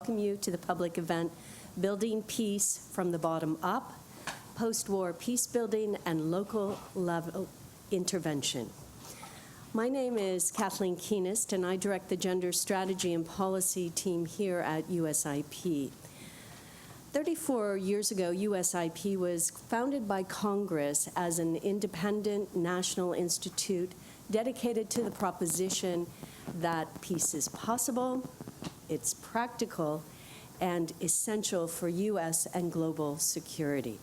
welcome you to the public event, Building Peace from the Bottom Up, Post-War Peace Building and Local Level Intervention. My name is Kathleen Keenest, and I direct the Gender Strategy and Policy team here at USIP. 34 years ago, USIP was founded by Congress as an independent national institute dedicated to the proposition that peace is possible, it's practical, and essential for U.S. and global security.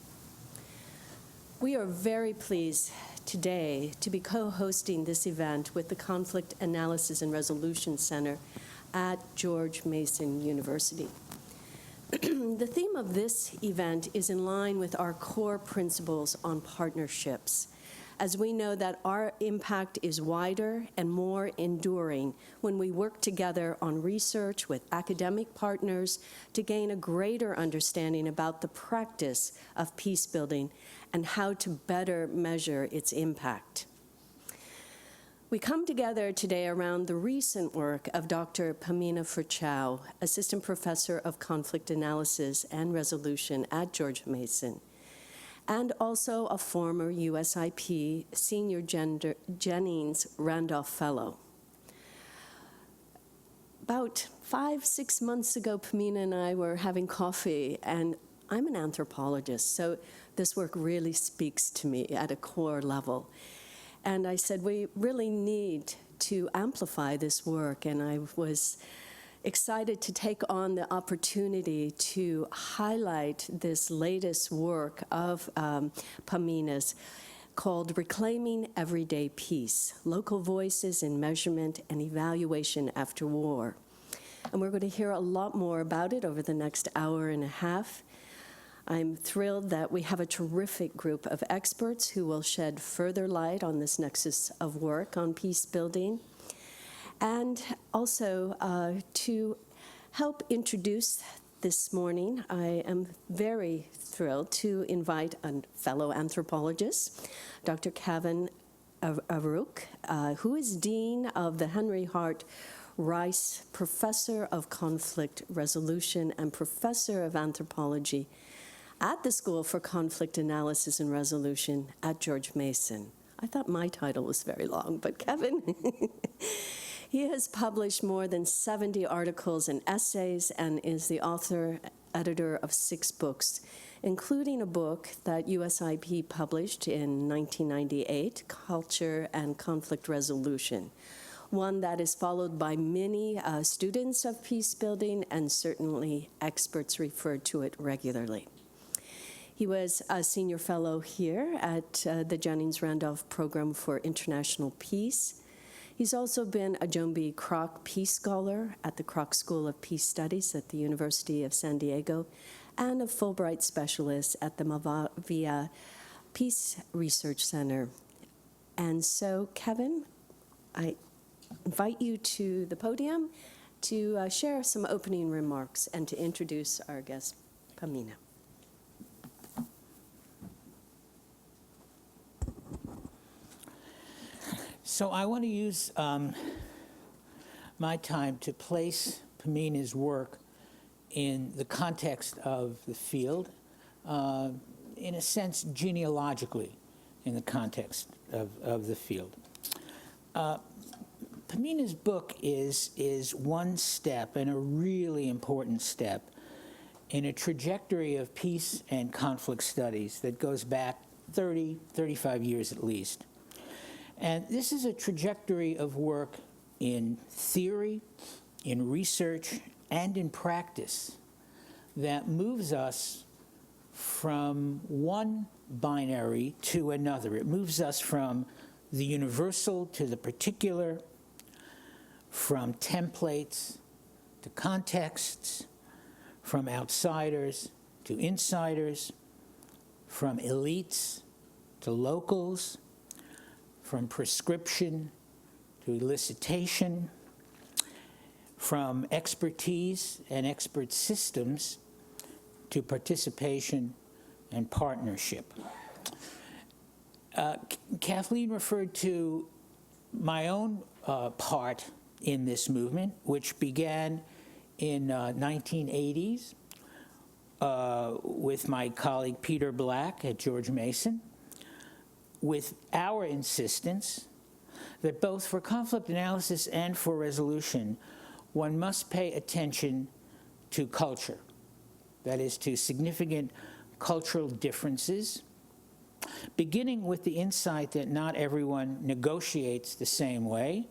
We are very pleased today to be co-hosting this event with the Conflict Analysis and Resolution Center at George Mason University. The theme of this event is in line with our core principles on partnerships, as we know that our impact is wider and more enduring when we work together on research with academic partners to gain a greater understanding about the practice of peace building and how to better measure its impact. We come together today around the recent work of Dr. Pamina Firchow, Assistant Professor of Conflict Analysis and Resolution at George Mason, and also a former USIP Senior Jennings Randolph Fellow. About 5-6 months ago, Pamina and I were having coffee, and I'm an anthropologist, so this work really speaks to me at a core level. And I said, we really need to amplify this work, and I was excited to take on the opportunity to highlight this latest work of Pamina's called Reclaiming Everyday Peace, Local Voices in Measurement and Evaluation After War. And we're going to hear a lot more about it over the next hour and a half. I'm thrilled that we have a terrific group of experts who will shed further light on this nexus of work on peace building. And also to help introduce this morning, I am very thrilled to invite a fellow anthropologist, Dr. Kevin Aruch, who is Dean of the Henry Hart Rice Professor of Conflict Resolution and Professor of Anthropology at the School for Conflict Analysis and Resolution at George Mason. I thought my title was very long, but Kevin, he has published more than 70 articles and essays and is the editor of 6 books, including a book that USIP published in 1998, Culture and Conflict Resolution, one that is followed by many students of peace building, and certainly experts refer to it regularly. He was a senior fellow here at the Jennings Randolph Program for International Peace. He's also been a Joan B. Kroc Peace Scholar at the Kroc School of Peace Studies at the University of San Diego, and a Fulbright Specialist at the Mavia Peace Research Center. And so, Kevin, I invite you to the podium to share some opening remarks and to introduce our guest, Pamina. So I want to use my time to place Pamina's work in the context of the field, in a sense genealogically in the context of the field. Pamina's book is one step, and a really important step, in a trajectory of peace and conflict studies that goes back 35 years at least. And this is a trajectory of work in theory, in research, and in practice that moves us from one binary to another. It moves us from the universal to the particular, from templates to contexts, from outsiders to insiders, from elites to locals, from prescription to elicitation, from expertise and expert systems to participation and partnership. Kathleen referred to my own part in this movement, which began in 1980s with my colleague Peter Black at George Mason, with our insistence that both for conflict analysis and for resolution, one must pay attention to culture, that is, to significant cultural differences, beginning with the insight that not everyone negotiates the same way.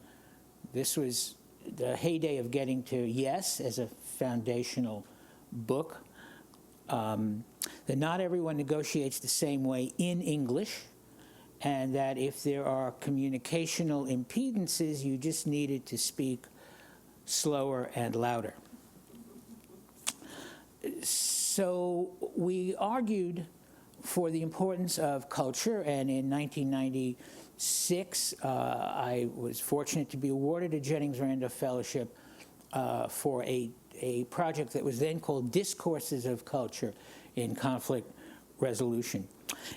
This was the heyday of getting to Yes as a foundational book, that not everyone negotiates the same way in English, and that if there are communicational impedances, you just needed to speak slower and louder. So we argued for the importance of culture, and in 1996, I was fortunate to be awarded a Jennings Randolph Fellowship for a project that was then called Discourses of Culture in Conflict Resolution.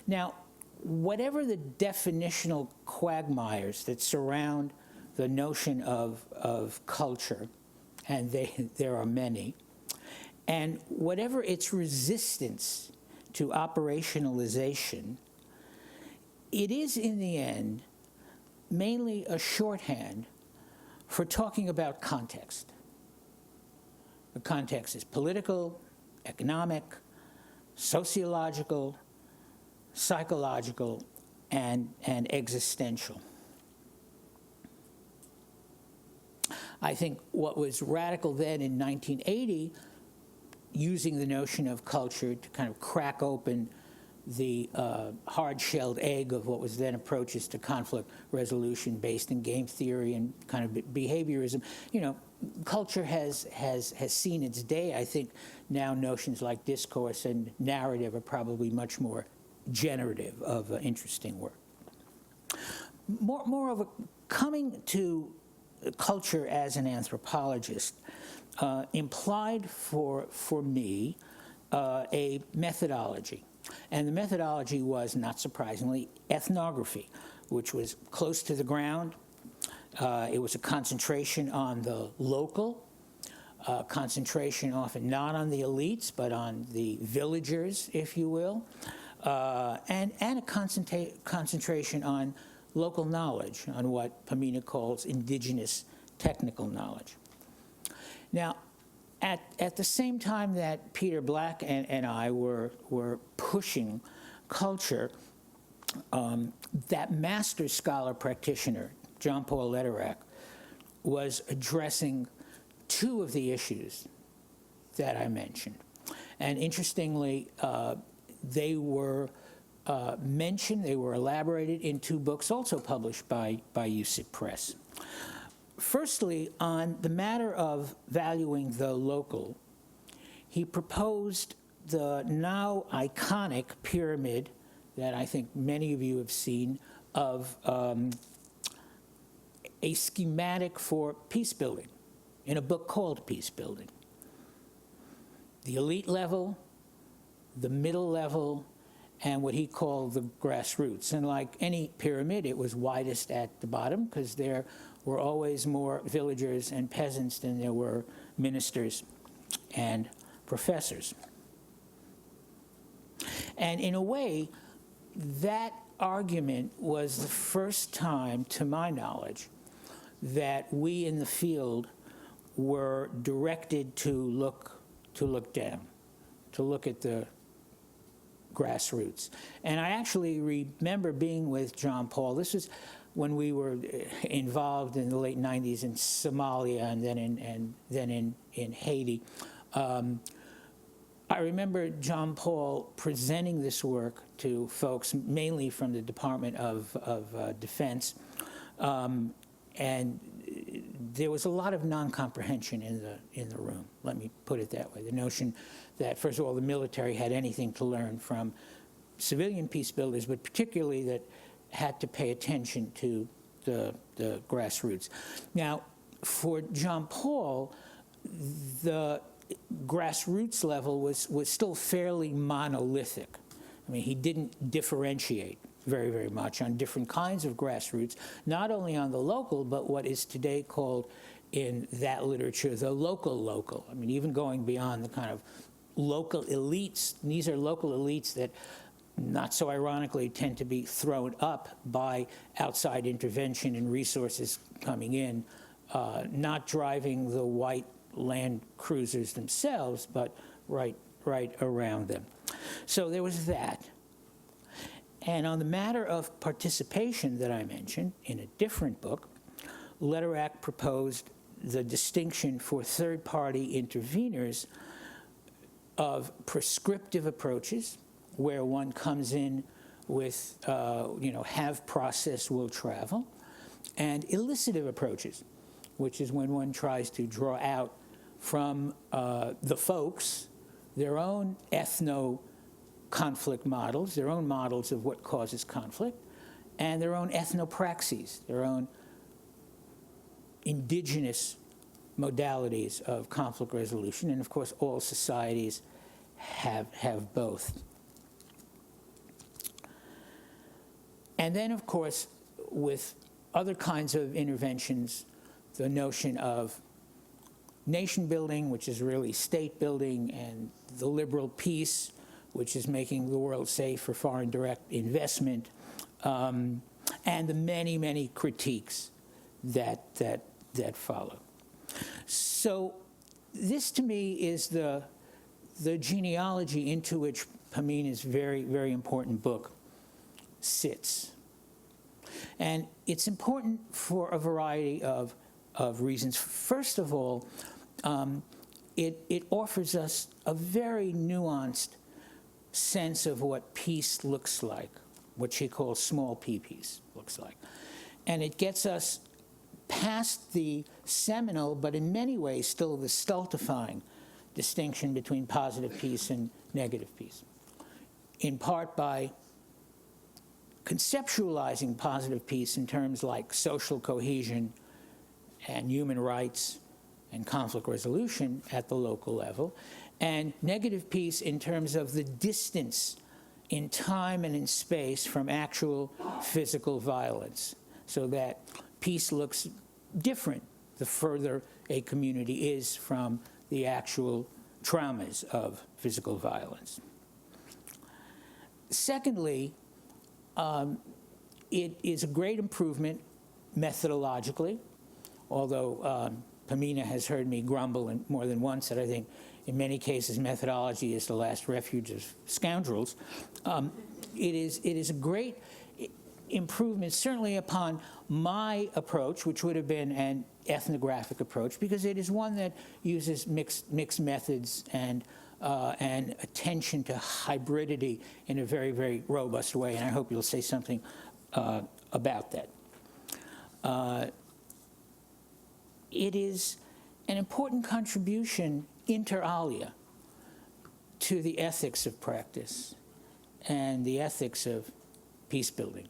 Now, whatever the definitional quagmires that surround the notion of culture, and there are many, and whatever its resistance to operationalization, it is in the end mainly a shorthand for talking about context. The context is political, economic, sociological, psychological, and existential. I think what was radical then in 1980, using the notion of culture to kind of crack open the hard-shelled egg of what was then approaches to conflict resolution based in game theory and kind of behaviorism. You know, culture has seen its day. I think now notions like discourse and narrative are probably much more generative of interesting work. Moreover, coming to culture as an anthropologist implied for me a methodology. And the methodology was, not surprisingly, ethnography, which was close to the ground. It was a concentration on the local, concentration often not on the elites, but on the villagers, if you will, and a concentration on local knowledge, on what Pamina calls indigenous technical knowledge. Now, at the same time that Peter Black and I were pushing culture, that master scholar practitioner, John Paul Lederach, was addressing two of the issues that I mentioned. And interestingly, they were mentioned, they were elaborated in two books also published by USIP Press. Firstly, on the matter of valuing the local, he proposed the now iconic pyramid that I think many of you have seen of a schematic for peace building in a book called Peace Building. The elite level, the middle level, and what he called the grassroots. And like any pyramid, it was widest at the bottom because there were always more villagers and peasants than there were ministers and professors. And in a way, that argument was the first time, to my knowledge, that we in the field were directed to look down, to look at the grassroots. And I actually remember being with John Paul. This was when we were involved in the late 90s in Somalia and then in Haiti. I remember John Paul presenting this work to folks, mainly from the Department of Defense, and there was a lot of non-comprehension in the room, let me put it that way. The notion that, first of all, the military had anything to learn from civilian peace builders, but particularly that had to pay attention to the grassroots. Now, for John Paul, the grassroots level was still fairly monolithic. I mean, he didn't differentiate very, very much on different kinds of grassroots, not only on the local, but what is today called in that literature the local. I mean, even going beyond the kind of local elites. These are local elites that, not so ironically, tend to be thrown up by outside intervention and resources coming in, not driving the white land cruisers themselves, but right around them. So there was that. And on the matter of participation that I mentioned in a different book, Lederach proposed the distinction for third-party interveners of prescriptive approaches, where one comes in with, have process, will travel, and elicitive approaches, which is when one tries to draw out from the folks their own ethno-conflict models, their own models of what causes conflict, and their own ethnopraxis, their own indigenous modalities of conflict resolution. And of course, all societies have both. And then, of course, with other kinds of interventions, the notion of nation building, which is really state building, and the liberal peace, which is making the world safe for foreign direct investment, and the many critiques that follow. So this, to me, is the genealogy into which Pamina's very important book sits. And it's important for a variety of reasons. First of all, it offers us a very nuanced sense of what peace looks like, what she calls small p peace looks like. And it gets us past the seminal, but in many ways still the stultifying distinction between positive peace and negative peace, in part by conceptualizing positive peace in terms like social cohesion and human rights and conflict resolution at the local level, and negative peace in terms of the distance in time and in space from actual physical violence, so that peace looks different the further a community is from the actual traumas of physical violence. Secondly, it is a great improvement methodologically, although Pamina has heard me grumble more than once that I think in many cases methodology is the last refuge of scoundrels. It is a great improvement, certainly upon my approach, which would have been an ethnographic approach, because it is one that uses mixed methods and attention to hybridity in a very robust way, and I hope you'll say something about that. It is an important contribution inter alia to the ethics of practice and the ethics of peace building,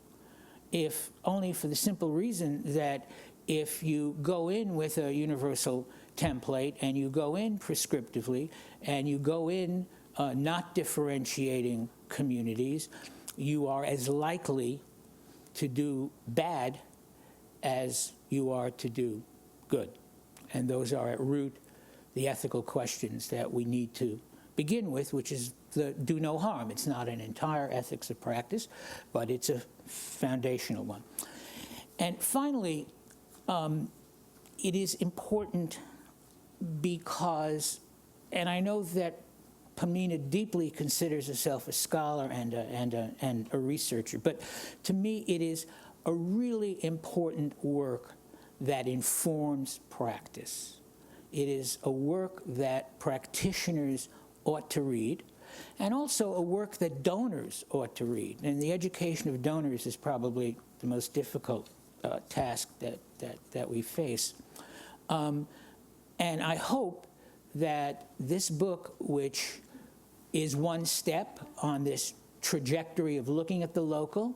if only for the simple reason that if you go in with a universal template and you go in prescriptively and you go in not differentiating communities, you are as likely to do bad as you are to do good. And those are at root the ethical questions that we need to begin with, which is the do no harm. It's not an entire ethics of practice, but it's a foundational one. And finally, it is important because, and I know that Pamina deeply considers herself a scholar and a researcher, but to me it is a really important work that informs practice. It is a work that practitioners ought to read, and also a work that donors ought to read. And the education of donors is probably the most difficult task that we face. And I hope that this book, which is one step on this trajectory of looking at the local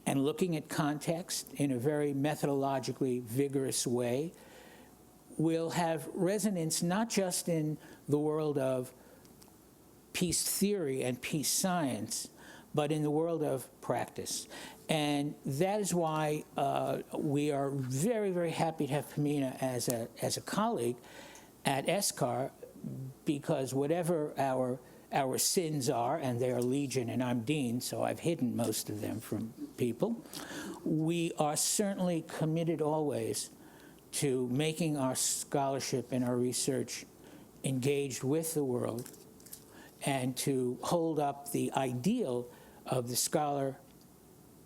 and looking at context in a very methodologically vigorous way, will have resonance not just in the world of peace theory and peace science, but in the world of practice. And that is why we are very, very happy to have Pamina as a colleague at SCAR, because whatever our sins are, and they are legion, and I'm dean, so I've hidden most of them from people, we are certainly committed always to making our scholarship and our research engaged with the world, and to hold up the ideal of the scholar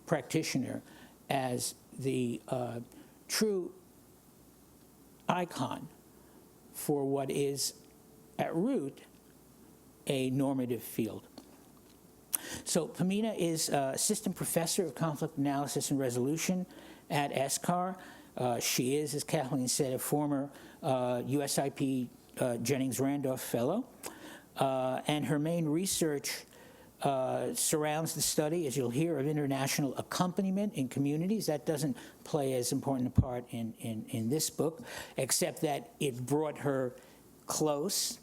practitioner as the true icon for what is at root a normative field. So Pamina is assistant professor of conflict analysis and resolution at SCAR. She is, as Kathleen said, a former USIP Jennings Randolph fellow, and her main research surrounds the study, as you'll hear, of international accompaniment in communities. That doesn't play as important a part in this book, except that it brought her close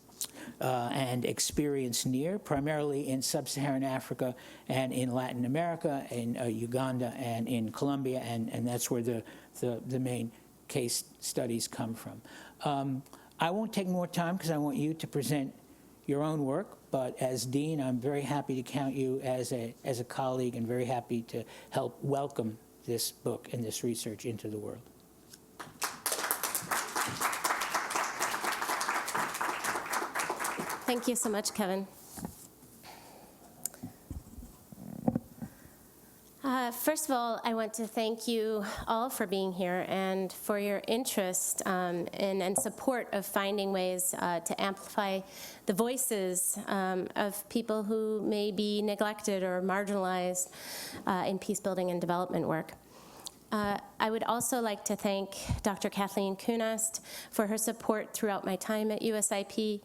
and experience near, primarily in sub-Saharan Africa and in Latin America, in Uganda and in Colombia, and that's where the main case studies come from. I won't take more time because I want you to present your own work, but as dean, I'm very happy to count you as a colleague, and very happy to help welcome this book and this research into the world. Thank you so much, Kevin. First of all, I want to thank you all for being here and for your interest and support of finding ways to amplify the voices of people who may be neglected or marginalized in peace building and development work. I would also like to thank Dr. Kathleen Kunast for her support throughout my time at USIP,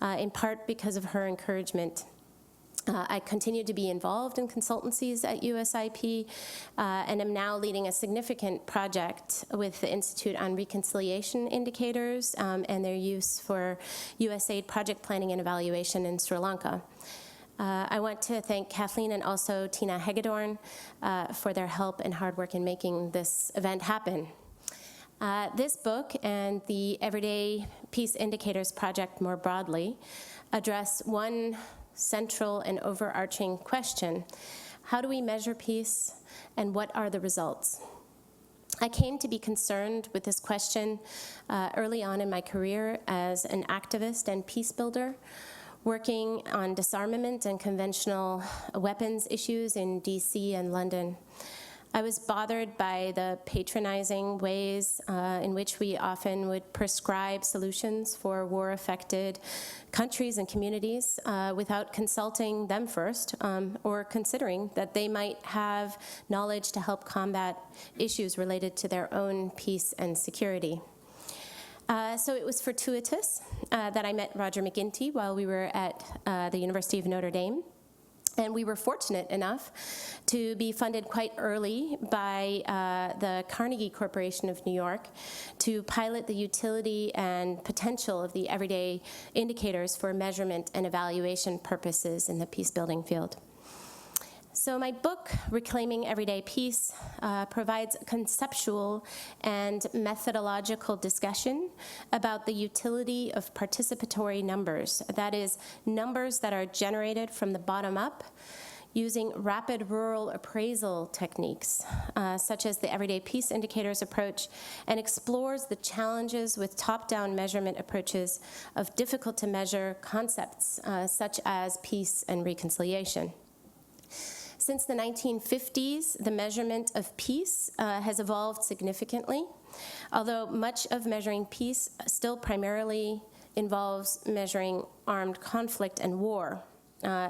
in part because of her encouragement. I continue to be involved in consultancies at USIP and am now leading a significant project with the Institute on Reconciliation Indicators and their use for USAID project planning and evaluation in Sri Lanka. I want to thank Kathleen and also Tina Hegedorn for their help and hard work in making this event happen. This book and the Everyday Peace Indicators Project more broadly address one central and overarching question: how do we measure peace, and what are the results? I came to be concerned with this question early on in my career as an activist and peace builder, working on disarmament and conventional weapons issues in DC and London. I was bothered by the patronizing ways in which we often would prescribe solutions for war-affected countries and communities without consulting them first or considering that they might have knowledge to help combat issues related to their own peace and security. So it was fortuitous that I met Roger McGinty while we were at the University of Notre Dame. And we were fortunate enough to be funded quite early by the Carnegie Corporation of New York to pilot the utility and potential of the everyday indicators for measurement and evaluation purposes in the peace-building field. So my book, Reclaiming Everyday Peace, provides a conceptual and methodological discussion about the utility of participatory numbers, that is, numbers that are generated from the bottom up using rapid rural appraisal techniques, such as the Everyday Peace Indicators approach, and explores the challenges with top-down measurement approaches of difficult-to-measure concepts, such as peace and reconciliation. Since the 1950s, the measurement of peace has evolved significantly, although much of measuring peace still primarily involves measuring armed conflict and war,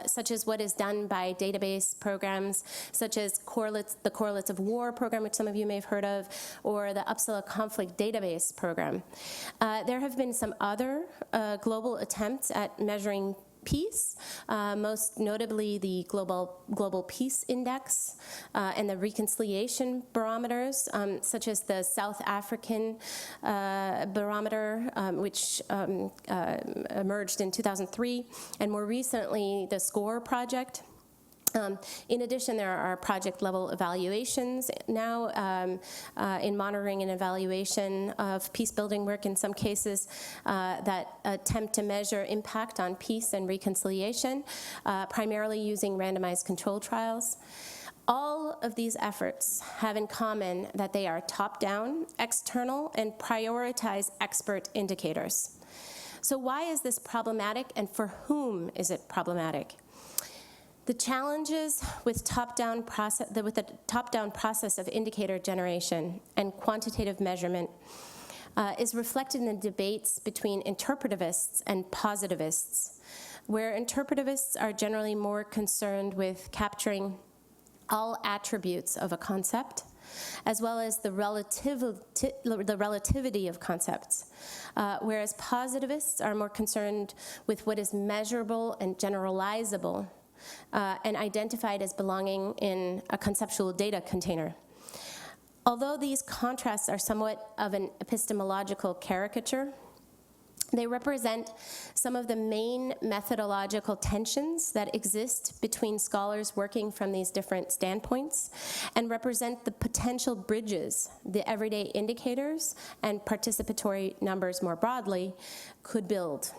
such as what is done by database programs such as the Correlates of War program, which some of you may have heard of, or the Uppsala Conflict Database program. There have been some other global attempts at measuring peace, most notably the Global Peace Index and the reconciliation barometers, such as the South African barometer, which emerged in 2003, and more recently the SCORE project. In addition, there are project-level evaluations now in monitoring and evaluation of peace-building work in some cases that attempt to measure impact on peace and reconciliation, primarily using randomized control trials. All of these efforts have in common that they are top-down, external, and prioritize expert indicators. So why is this problematic, and for whom is it problematic? The challenges with the top-down process of indicator generation and quantitative measurement is reflected in the debates between interpretivists and positivists, where interpretivists are generally more concerned with capturing all attributes of a concept, as well as the relativity of concepts, whereas positivists are more concerned with what is measurable and generalizable, and identified as belonging in a conceptual data container. Although these contrasts are somewhat of an epistemological caricature, they represent some of the main methodological tensions that exist between scholars working from these different standpoints, and represent the potential bridges the everyday indicators and participatory numbers more broadly could build.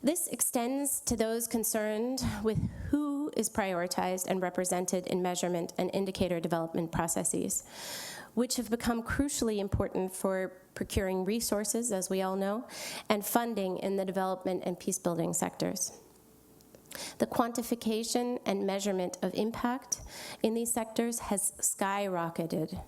This extends to those concerned with who is prioritized and represented in measurement and indicator development processes, which have become crucially important for procuring resources, as we all know, and funding in the development and peace-building sectors. The quantification and measurement of impact in these sectors has skyrocketed,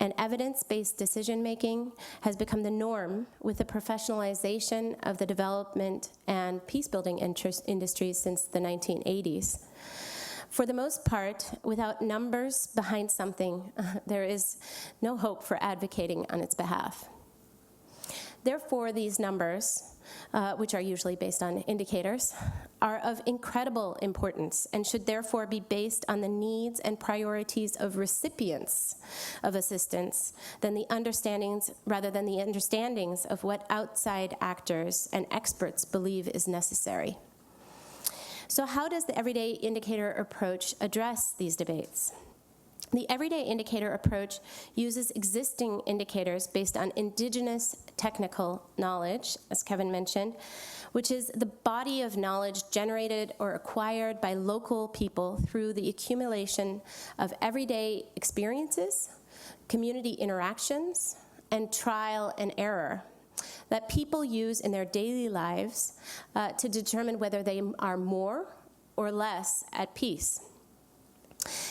and evidence-based decision-making has become the norm with the professionalization of the development and peace-building industries since the 1980s. For the most part, without numbers behind something, there is no hope for advocating on its behalf. Therefore, these numbers, which are usually based on indicators, are of incredible importance and should therefore be based on the needs and priorities of recipients of assistance rather than the understandings of what outside actors and experts believe is necessary. So how does the everyday indicator approach address these debates? The everyday indicator approach uses existing indicators based on indigenous technical knowledge, as Kevin mentioned, which is the body of knowledge generated or acquired by local people through the accumulation of everyday experiences, community interactions, and trial and error that people use in their daily lives to determine whether they are more or less at peace.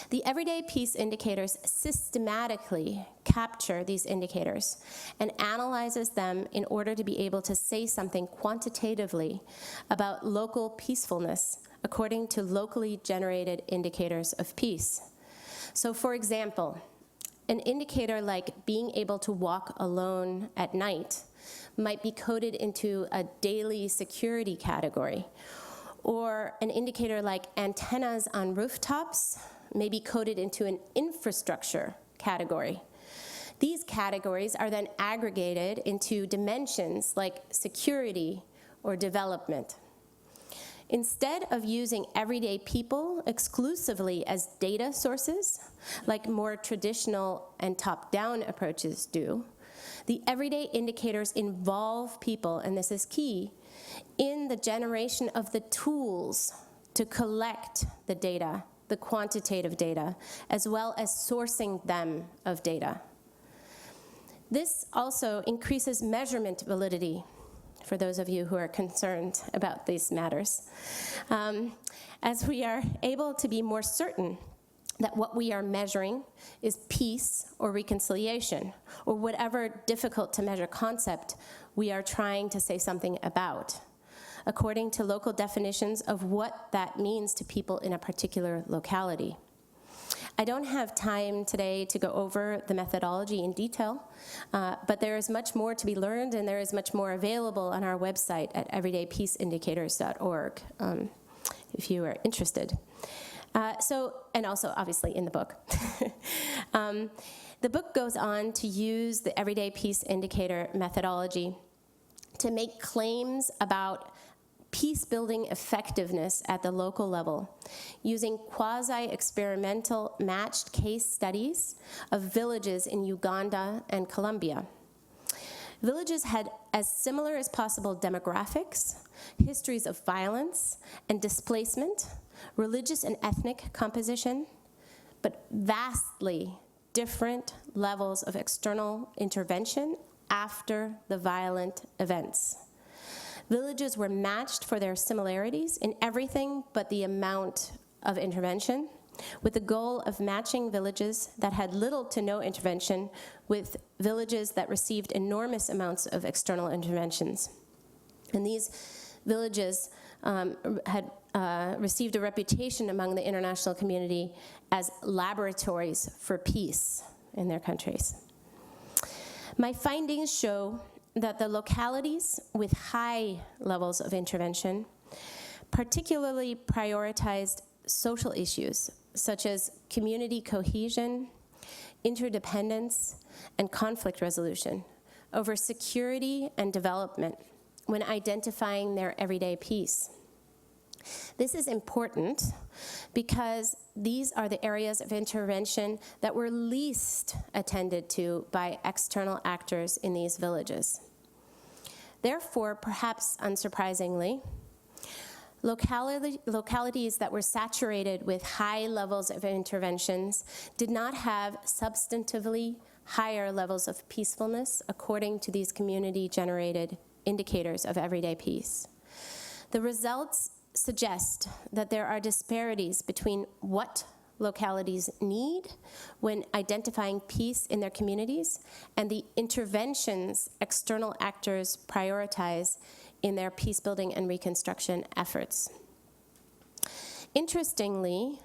The everyday peace indicators systematically capture these indicators and analyzes them in order to be able to say something quantitatively about local peacefulness according to locally generated indicators of peace. So, for example, an indicator like being able to walk alone at night might be coded into a daily security category, or an indicator like antennas on rooftops may be coded into an infrastructure category. These categories are then aggregated into dimensions like security or development. Instead of using everyday people exclusively as data sources, like more traditional and top-down approaches do, the everyday indicators involve people, and this is key, in the generation of the tools to collect the data, the quantitative data, as well as sourcing them of data. This also increases measurement validity for those of you who are concerned about these matters, as we are able to be more certain that what we are measuring is peace or reconciliation, or whatever difficult to measure concept we are trying to say something about, according to local definitions of what that means to people in a particular locality. I don't have time today to go over the methodology in detail, but there is much more to be learned, and there is much more available on our website at everydaypeaceindicators.org, if you are interested. And also, obviously, in the book. The book goes on to use the everyday peace indicator methodology to make claims about peace-building effectiveness at the local level, using quasi-experimental matched case studies of villages in Uganda and Colombia. Villages had as similar as possible demographics, histories of violence and displacement, religious and ethnic composition, but vastly different levels of external intervention after the violent events. Villages were matched for their similarities in everything but the amount of intervention, with the goal of matching villages that had little to no intervention with villages that received enormous amounts of external interventions. And these villages had received a reputation among the international community as laboratories for peace in their countries. My findings show that the localities with high levels of intervention particularly prioritized social issues such as community cohesion, interdependence, and conflict resolution over security and development when identifying their everyday peace. This is important because these are the areas of intervention that were least attended to by external actors in these villages. Therefore, perhaps unsurprisingly, localities that were saturated with high levels of interventions did not have substantively higher levels of peacefulness according to these community-generated indicators of everyday peace. The results suggest that there are disparities between what localities need when identifying peace in their communities and the interventions external actors prioritize in their peace-building and reconstruction efforts. Interestingly,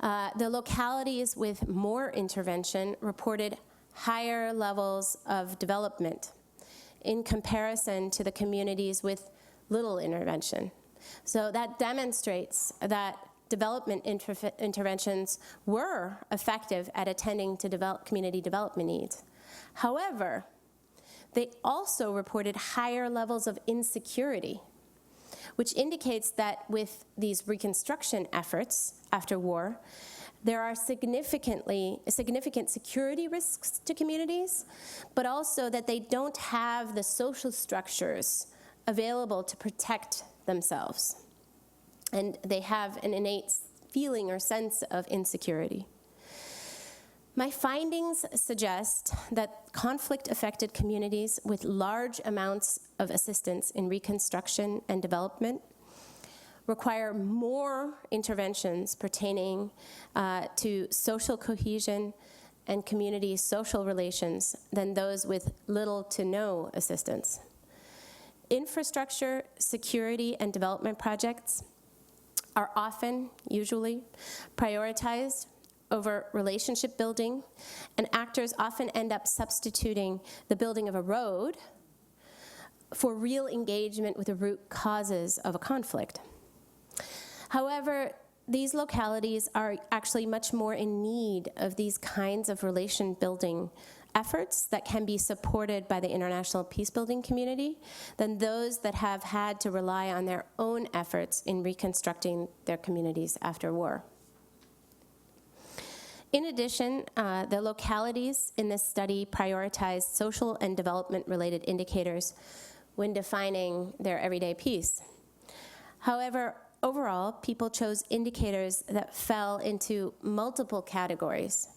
the localities with more intervention reported higher levels of development in comparison to the communities with little intervention. So that demonstrates that development interventions were effective at attending to community development needs. However, they also reported higher levels of insecurity, which indicates that with these reconstruction efforts after war, there are significant security risks to communities, but also that they don't have the social structures available to protect themselves. And they have an innate feeling or sense of insecurity. My findings suggest that conflict-affected communities with large amounts of assistance in reconstruction and development require more interventions pertaining to social cohesion and community social relations than those with little to no assistance. Infrastructure, security, and development projects are often, usually, prioritized over relationship building, and actors often end up substituting the building of a road for real engagement with the root causes of a conflict. However, these localities are actually much more in need of these kinds of relation-building efforts that can be supported by the international peace-building community than those that have had to rely on their own efforts in reconstructing their communities after war. In addition, the localities in this study prioritized social and development-related indicators when defining their everyday peace. However, overall, people chose indicators that fell into multiple categories,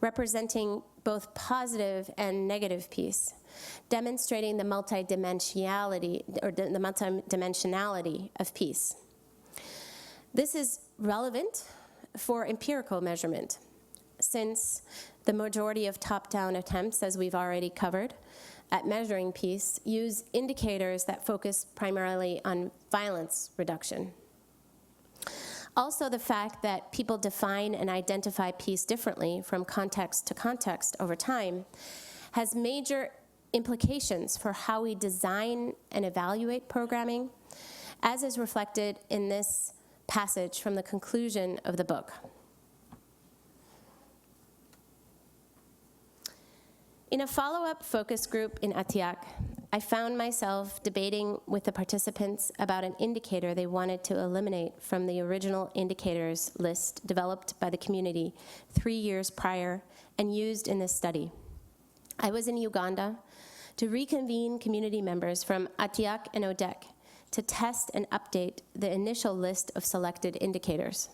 representing both positive and negative peace, demonstrating the multidimensionality of peace. This is relevant for empirical measurement, since the majority of top-down attempts, as we've already covered, at measuring peace use indicators that focus primarily on violence reduction. Also, the fact that people define and identify peace differently from context to context over time has major implications for how we design and evaluate programming, as is reflected in this passage from the conclusion of the book. In a follow-up focus group in Atiak, I found myself debating with the participants about an indicator they wanted to eliminate from the original indicators list developed by the community 3 years prior and used in this study. I was in Uganda to reconvene community members from Atiak and Odek to test and update the initial list of selected indicators.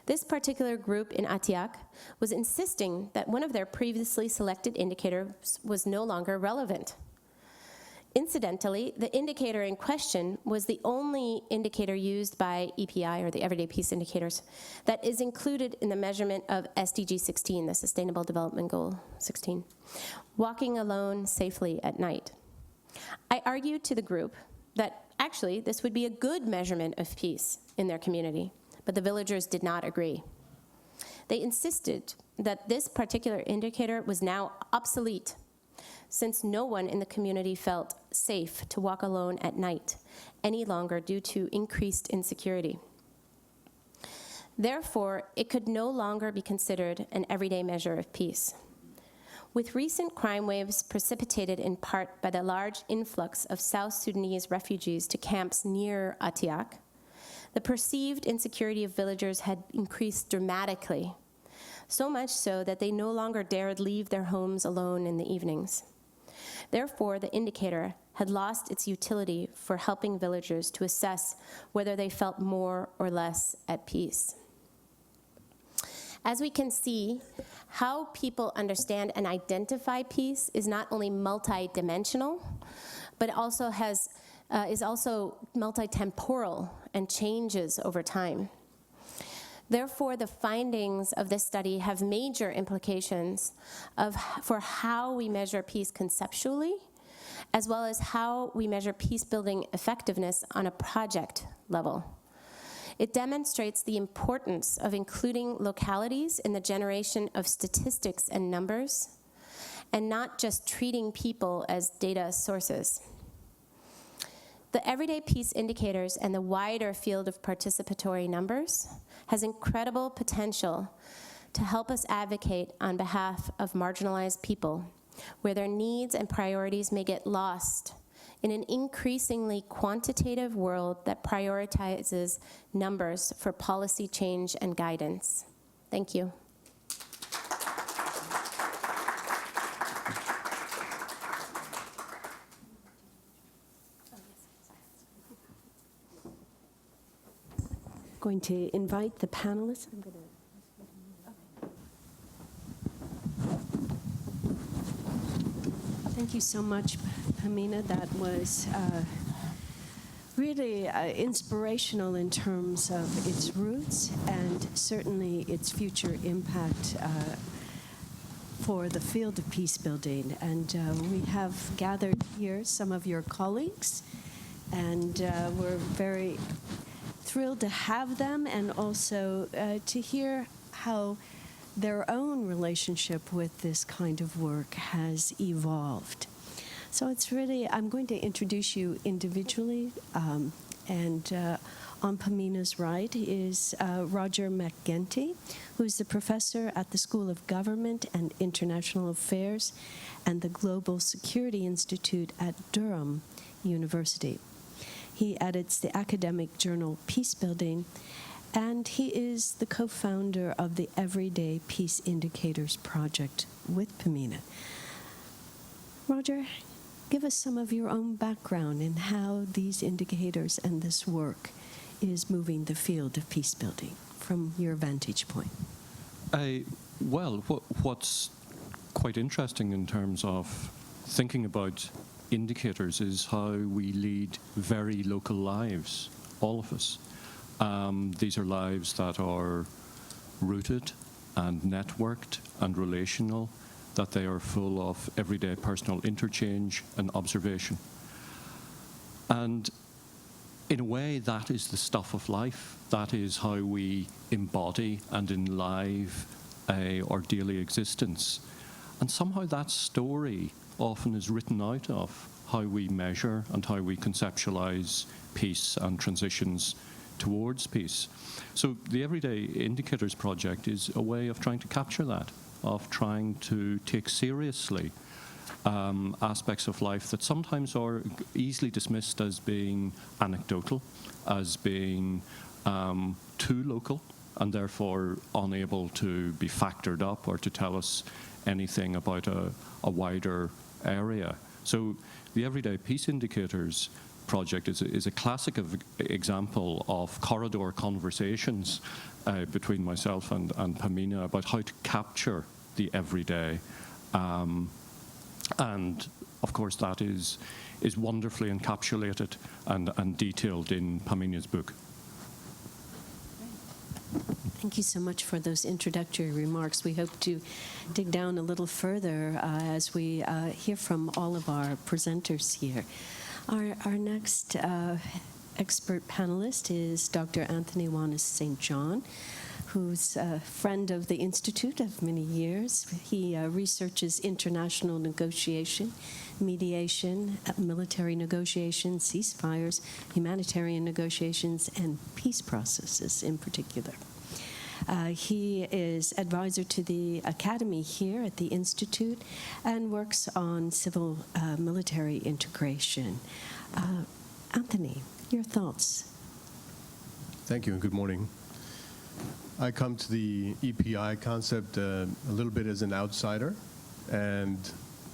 This particular group in Atiak was insisting that one of their previously selected indicators was no longer relevant. Incidentally, the indicator in question was the only indicator used by EPI, or the Everyday Peace Indicators, that is included in the measurement of SDG 16, the Sustainable Development Goal 16, walking alone safely at night. I argued to the group that actually this would be a good measurement of peace in their community, but the villagers did not agree. They insisted that this particular indicator was now obsolete, since no one in the community felt safe to walk alone at night any longer due to increased insecurity. Therefore, it could no longer be considered an everyday measure of peace. With recent crime waves precipitated in part by the large influx of South Sudanese refugees to camps near Atiak, the perceived insecurity of villagers had increased dramatically, so much so that they no longer dared leave their homes alone in the evenings. Therefore, the indicator had lost its utility for helping villagers to assess whether they felt more or less at peace. As we can see, how people understand and identify peace is not only multidimensional, but also is also multitemporal and changes over time. Therefore, the findings of this study have major implications for how we measure peace conceptually, as well as how we measure peace-building effectiveness on a project level. It demonstrates the importance of including localities in the generation of statistics and numbers, and not just treating people as data sources. The Everyday Peace Indicators and the wider field of participatory numbers has incredible potential to help us advocate on behalf of marginalized people, where their needs and priorities may get lost in an increasingly quantitative world that prioritizes numbers for policy change and guidance. Thank you. Going to invite the panelists. Thank you so much, Pamina. That was really inspirational in terms of its roots and certainly its future impact for the field of peace building. And we have gathered here some of your colleagues, and we're very thrilled to have them and also to hear how their own relationship with this kind of work has evolved. So it's really, I'm going to introduce you individually, and on Pamina's right is Roger McGinty, who's the professor at the School of Government and International Affairs and the Global Security Institute at Durham University. He edits the academic journal Peace Building, and he is the co-founder of the Everyday Peace Indicators Project with Pamina. Roger, give us some of your own background in how these indicators and this work is moving the field of peace building from your vantage point. What's quite interesting in terms of thinking about indicators is how we lead very local lives, all of us. These are lives that are rooted and networked and relational, that they are full of everyday personal interchange and observation. And in a way, that is the stuff of life. That is how we embody and enlive our daily existence. And somehow that story often is written out of how we measure and how we conceptualize peace and transitions towards peace. So the Everyday Indicators Project is a way of trying to capture that, of trying to take seriously aspects of life that sometimes are easily dismissed as being anecdotal, as being too local, and therefore unable to be factored up or to tell us anything about a wider area. So the Everyday Peace Indicators project is a classic example of corridor conversations between myself and Pamina about how to capture the everyday. And of course that is wonderfully encapsulated and detailed in Pamina's book. Thank you so much for those introductory remarks. We hope to dig down a little further as we hear from all of our presenters here. Our next expert panelist is Dr. Anthony Wanis St. John, who's a friend of the Institute of many years. He researches international negotiation, mediation, military negotiations, ceasefires, humanitarian negotiations, and peace processes in particular. He is advisor to the Academy here at the Institute and works on civil-military integration. Anthony, your thoughts? Thank you and good morning. I come to the EPI concept a little bit as an outsider, and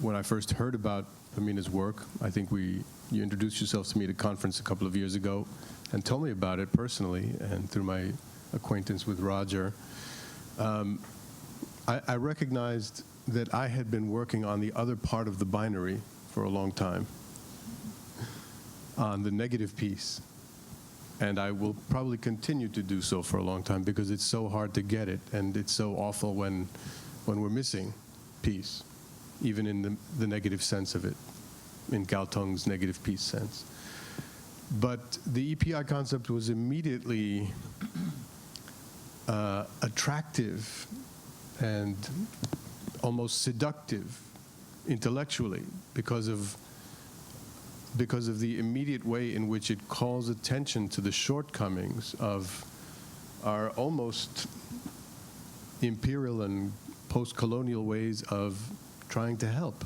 when I first heard about Pamina's work, I think you introduced yourselves to me at a conference a couple of years ago and told me about it personally and through my acquaintance with Roger. I recognized that I had been working on the other part of the binary for a long time, on the negative piece. And I will probably continue to do so for a long time because it's so hard to get it, and it's so awful when we're missing peace, even in the negative sense of it, in Galtung's negative peace sense. But the EPI concept was immediately attractive and almost seductive intellectually because of the immediate way in which it calls attention to the shortcomings of our almost imperial and post-colonial ways of trying to help.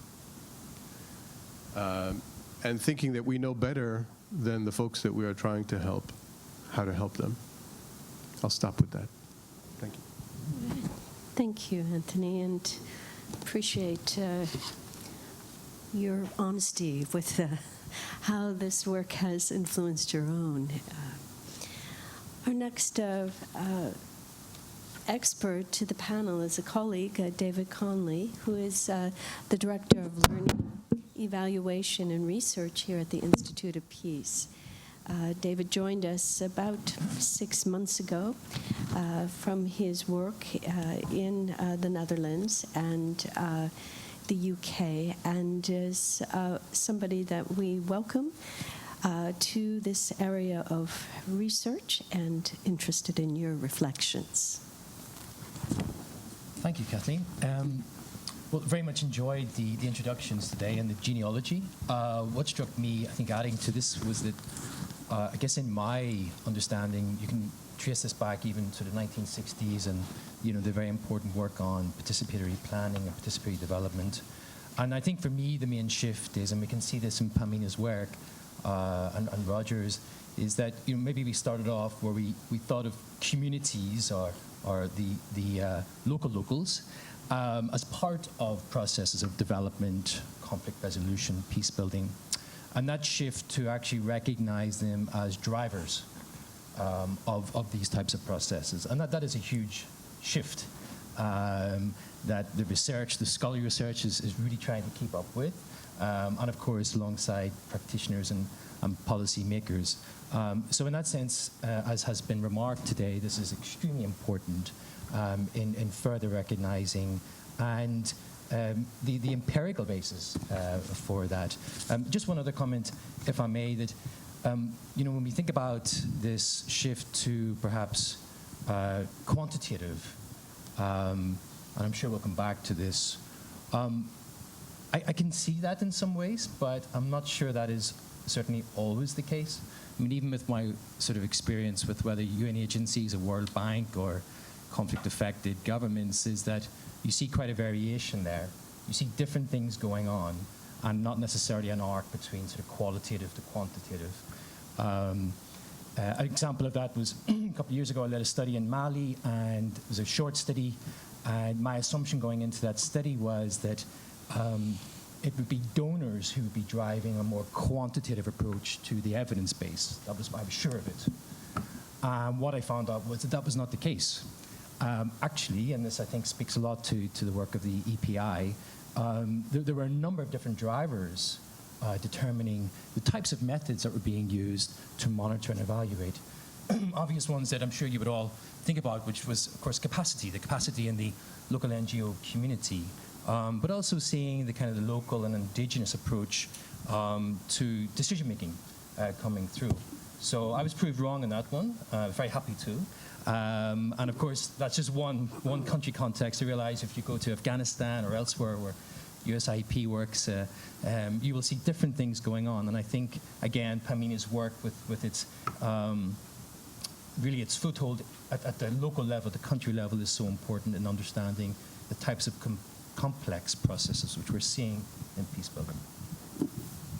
And thinking that we know better than the folks that we are trying to help, how to help them. I'll stop with that. Thank you. Thank you, Anthony, and appreciate your honesty with how this work has influenced your own. Our next expert to the panel is a colleague, David Conley, who is the Director of Learning, Evaluation, and Research here at the Institute of Peace. David joined us about 6 months ago from his work in the Netherlands and the UK, and is somebody that we welcome to this area of research and interested in your reflections. Thank you, Kathleen. Well, very much enjoyed the introductions today and the genealogy. What struck me, I think, adding to this was that, I guess in my understanding, you can trace this back even to the 1960s and, the very important work on participatory planning and participatory development. And I think for me, the main shift is, and we can see this in Pamina's work and Roger's, is that, maybe we started off where we thought of communities or the locals as part of processes of development, conflict resolution, peace building, and that shift to actually recognize them as drivers of these types of processes. And that is a huge shift that the research, the scholarly research is really trying to keep up with, and of course alongside practitioners and policy makers. So in that sense, as has been remarked today, this is extremely important in further recognizing and the empirical basis for that. Just one other comment, if I may, that when we think about this shift to perhaps quantitative, and I'm sure we'll come back to this, I can see that in some ways, but I'm not sure that is certainly always the case. I mean, even with my sort of experience with whether UN agencies or World Bank or conflict-affected governments, is that you see quite a variation there you see different things going on, and not necessarily an arc between sort of qualitative to quantitative. An example of that was a couple of years ago, I led a study in Mali, and it was a short study, and my assumption going into that study was that it would be donors who would be driving a more quantitative approach to the evidence base. I was sure of it. What I found out was that that was not the case. Actually, and this I think speaks a lot to the work of the EPI, there were a number of different drivers determining the types of methods that were being used to monitor and evaluate. Obvious ones that I'm sure you would all think about, which was, of course, capacity, the capacity in the local NGO community, but also seeing the kind of the local and indigenous approach to decision-making coming through. So I was proved wrong on that one, very happy to. And of course, that's just one country context. I realize if you go to Afghanistan or elsewhere where USIP works, you will see different things going on. And I think, again, Pamina's work with its, really its foothold at the local level, the country level, is so important in understanding the types of complex processes which we're seeing in peace building.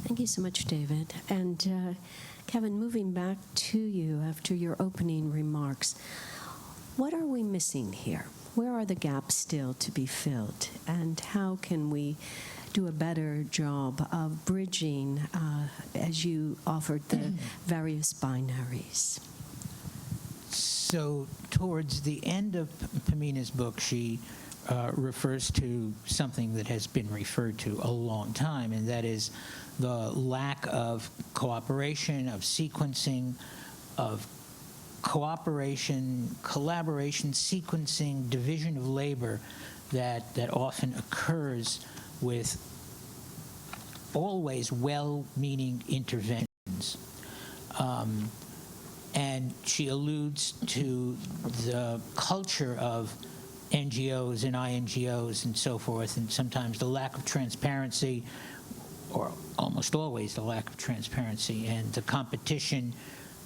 Thank you so much, David. And Kevin, moving back to you after your opening remarks, what are we missing here? Where are the gaps still to be filled? And how can we do a better job of bridging, as you offered, the various binaries? So towards the end of Pamina's book, she refers to something that has been referred to a long time, and that is the lack of cooperation, of sequencing, of cooperation, collaboration, sequencing, division of labor that often occurs with always well-meaning interventions. And she alludes to the culture of NGOs and INGOs and so forth, and sometimes the lack of transparency, or almost always the lack of transparency, and the competition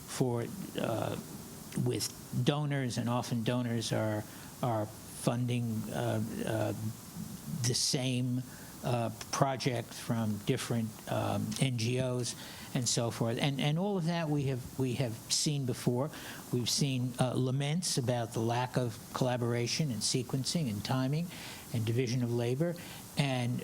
for with donors, and often donors are funding the same project from different NGOs and so forth, and all of that we have seen before. We've seen laments about the lack of collaboration and sequencing and timing and division of labor, and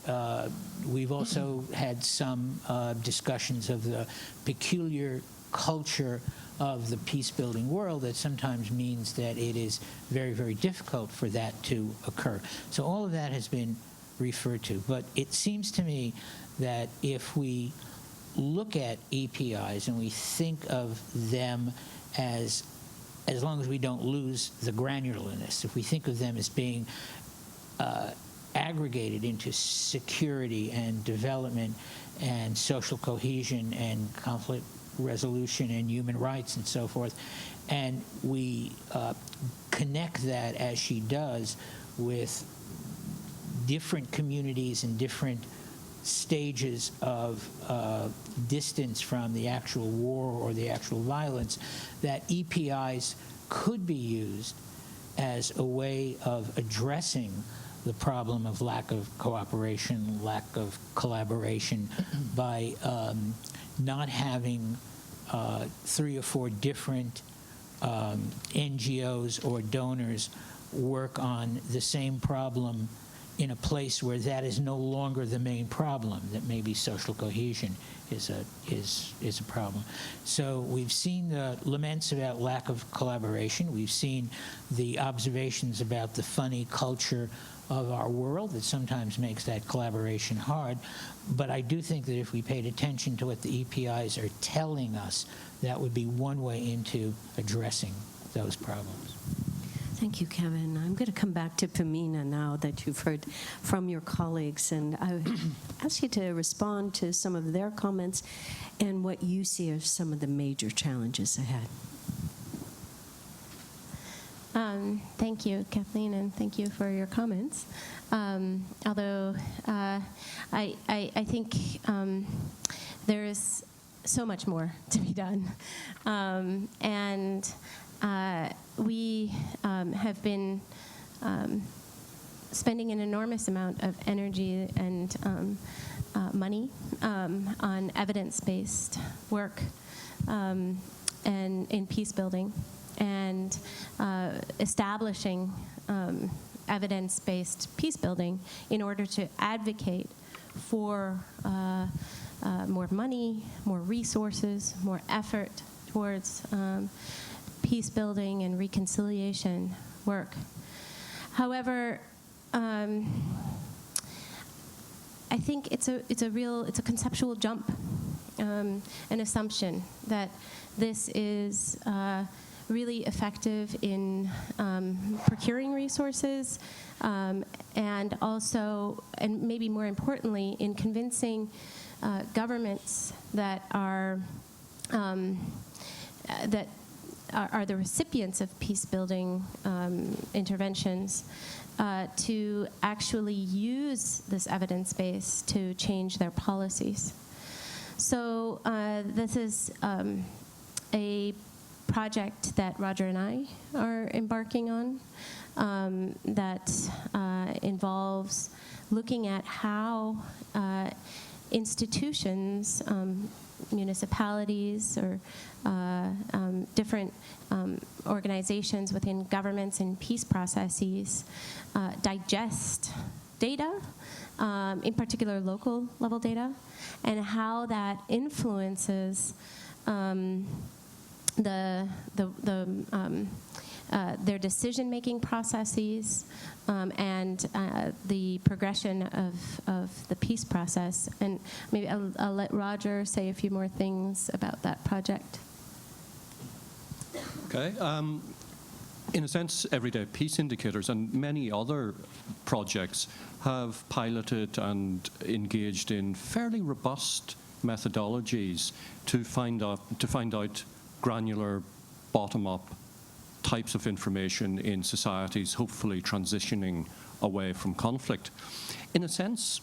we've also had some discussions of the peculiar culture of the peace-building world that sometimes means that it is very, very difficult for that to occur. So all of that has been referred to, but it seems to me that if we look at EPIs and we think of them as long as we don't lose the granularness, if we think of them as being aggregated into security and development and social cohesion and conflict resolution and human rights and so forth, and we connect that, as she does, with different communities and different stages of distance from the actual war or the actual violence, that EPIs could be used as a way of addressing the problem of lack of cooperation, lack of collaboration, by not having 3 or 4 different NGOs or donors work on the same problem in a place where that is no longer the main problem, that maybe social cohesion is a problem. So we've seen the laments about lack of collaboration. We've seen the observations about the funny culture of our world that sometimes makes that collaboration hard. But I do think that if we paid attention to what the EPIs are telling us, that would be one way into addressing those problems. Thank you, Kevin. I'm going to come back to Pamina now that you've heard from your colleagues, and I would ask you to respond to some of their comments and what you see as some of the major challenges ahead. Thank you, Kathleen, and thank you for your comments. Although I think there is so much more to be done, and we have been spending an enormous amount of energy and money on evidence-based work and in peace building, and establishing evidence-based peace building in order to advocate for more money, more resources, more effort towards peace building and reconciliation work. However, I think it's a conceptual jump, an assumption that this is really effective in procuring resources, and also, and maybe more importantly, in convincing governments that are the recipients of peace-building interventions to actually use this evidence base to change their policies. So this is a project that Roger and I are embarking on that involves looking at how institutions, municipalities, or different organizations within governments and peace processes digest data, in particular local level data, and how that influences their decision-making processes and the progression of the peace process. And maybe I'll let Roger say a few more things about that project. Okay. In a sense, Everyday Peace Indicators and many other projects have piloted and engaged in fairly robust methodologies to find out granular, bottom-up types of information in societies, hopefully transitioning away from conflict. In a sense,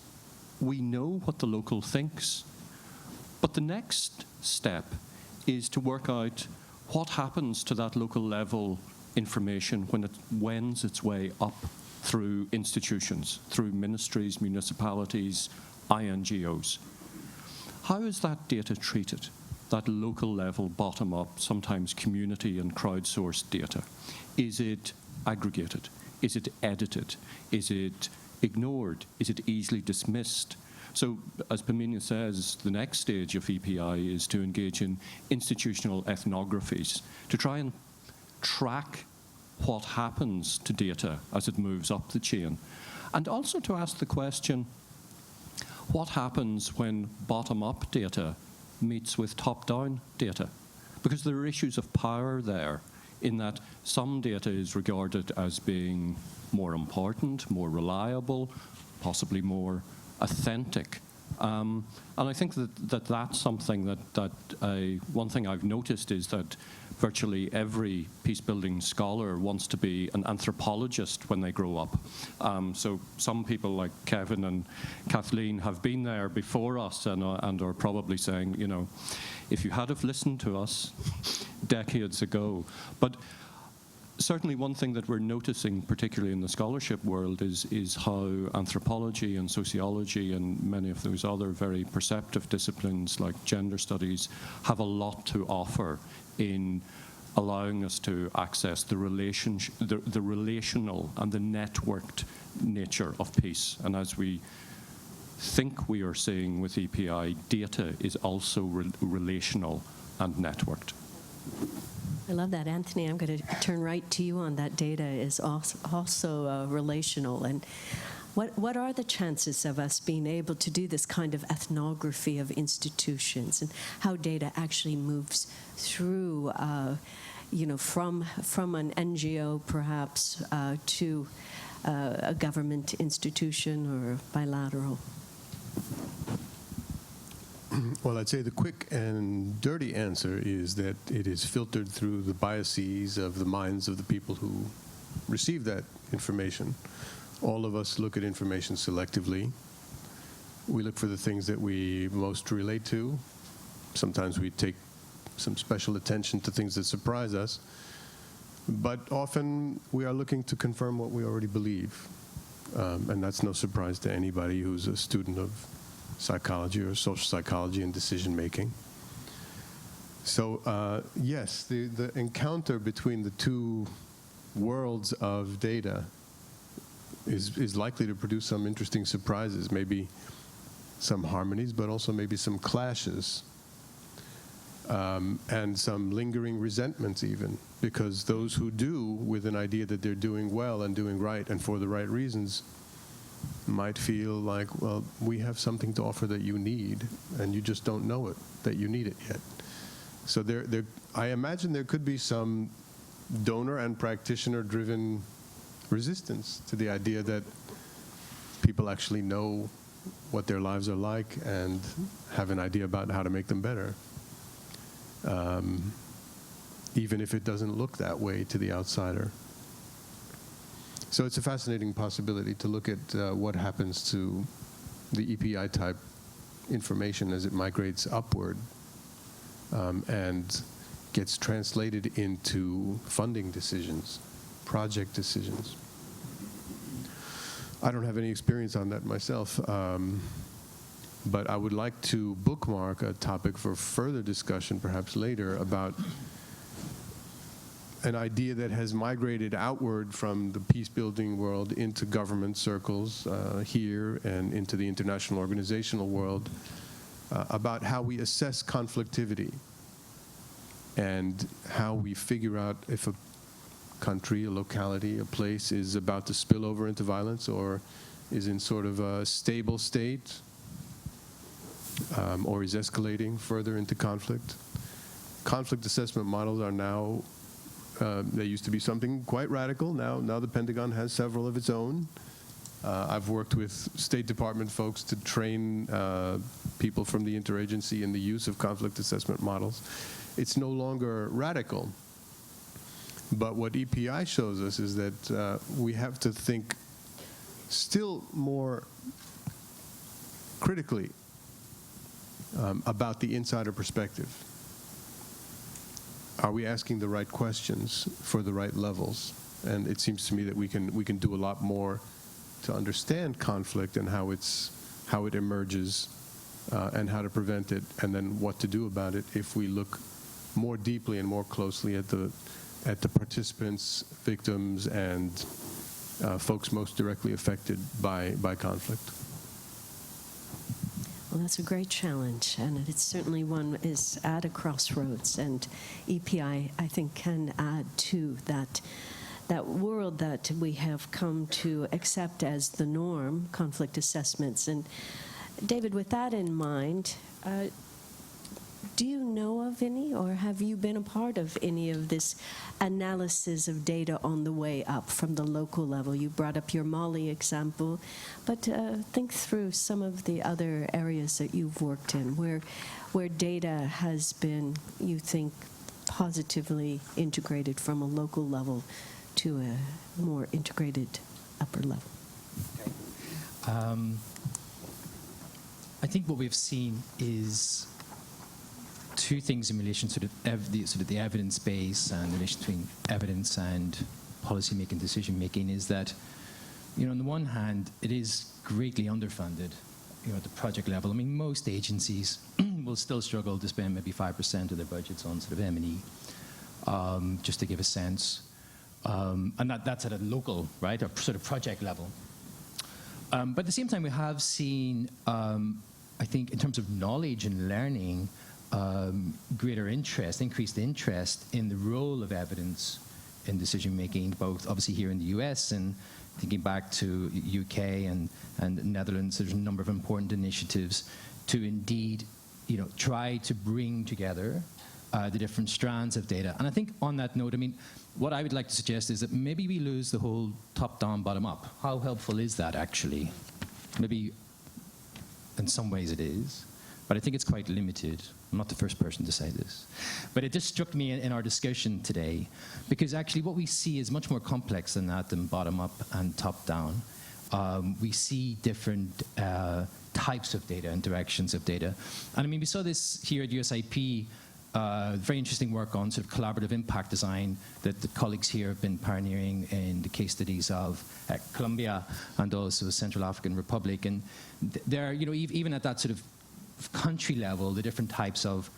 we know what the local thinks, but the next step is to work out what happens to that local level information when it wends its way up through institutions, through ministries, municipalities, INGOs. How is that data treated? That local level, bottom up, sometimes community and crowdsourced data? Is it aggregated? Is it edited? Is it ignored? Is it easily dismissed? So, as Pamina says, the next stage of EPI is to engage in institutional ethnographies to try and track what happens to data as it moves up the chain, and also to ask the question, what happens when bottom-up data meets with top-down data? Because there are issues of power there, in that some data is regarded as being more important, more reliable, possibly more authentic. And I think that that's something that one thing I've noticed is that virtually every peace-building scholar wants to be an anthropologist when they grow up. So some people like Kevin and Kathleen have been there before us and are probably saying, you know, if you had have listened to us decades ago. But certainly one thing that we're noticing, particularly in the scholarship world, is how anthropology and sociology and many of those other very perceptive disciplines like gender studies have a lot to offer in allowing us to access the relational and the networked nature of peace. And as we think we are seeing with EPI, data is also relational and networked. I love that, Anthony. I'm going to turn right to you on that. Data is also relational. And what are the chances of us being able to do this kind of ethnography of institutions, and how data actually moves through, from an NGO perhaps to a government institution or bilateral? Well, I'd say the quick and dirty answer is that it is filtered through the biases of the minds of the people who receive that information. All of us look at information selectively. We look for the things that we most relate to. Sometimes we take some special attention to things that surprise us. But often we are looking to confirm what we already believe. And that's no surprise to anybody who's a student of psychology or social psychology and decision making. So yes, the encounter between the two worlds of data is likely to produce some interesting surprises, maybe some harmonies, but also maybe some clashes, and some lingering resentments even, because those who do with an idea that they're doing well and doing right and for the right reasons might feel like, well, we have something to offer that you need, and you just don't know it, that you need it yet. So I imagine there could be some donor and practitioner-driven resistance to the idea that people actually know what their lives are like and have an idea about how to make them better, even if it doesn't look that way to the outsider. So it's a fascinating possibility to look at what happens to the EPI-type information as it migrates upward and gets translated into funding decisions, project decisions. I don't have any experience on that myself, but I would like to bookmark a topic for further discussion, perhaps later, about an idea that has migrated outward from the peace-building world into government circles here and into the international organizational world, about how we assess conflictivity and how we figure out if a country, a locality, a place is about to spill over into violence or is in sort of a stable state or is escalating further into conflict. Conflict assessment models are now, they used to be something quite radical. Now the Pentagon has several of its own. I've worked with State Department folks to train people from the interagency in the use of conflict assessment models. It's no longer radical. But what EPI shows us is that we have to think still more critically about the insider perspective. Are we asking the right questions for the right levels? And it seems to me that we can do a lot more to understand conflict and how it emerges and how to prevent it, and then what to do about it if we look more deeply and more closely at the participants, victims, and folks most directly affected by conflict. Well, that's a great challenge, and it's certainly one is at a crossroads, and EPI, I think, can add to that world that we have come to accept as the norm, conflict assessments. And David, with that in mind, do you know of any, or have you been a part of any of this analysis of data on the way up from the local level? You brought up your Mali example, but think through some of the other areas that you've worked in where data has been, you think, positively integrated from a local level to a more integrated upper level. Okay. I think what we've seen is two things in relation to the evidence base and the relation between evidence and policy making, decision making, is that, on the one hand, it is greatly underfunded, at the project level. I mean, most agencies will still struggle to spend maybe 5% of their budgets on sort of M&E, just to give a sense. And that's at a local, right, or sort of project level. But at the same time, we have seen, I think, in terms of knowledge and learning, greater interest, increased interest in the role of evidence in decision making, both obviously here in the US and thinking back to UK and Netherlands. There's a number of important initiatives to indeed, try to bring together the different strands of data. And I think on that note, I mean, what I would like to suggest is that maybe we lose the whole top-down, bottom-up. How helpful is that, actually? Maybe in some ways it is, but I think it's quite limited. I'm not the first person to say this. But it just struck me in our discussion today, because actually what we see is much more complex than that, than bottom-up and top-down. We see different types of data and directions of data. And I mean, we saw this here at USIP very interesting work on sort of collaborative impact design that the colleagues here have been pioneering in the case studies of Colombia and also the Central African Republic. And there, you know, even at that sort of country level, the different types of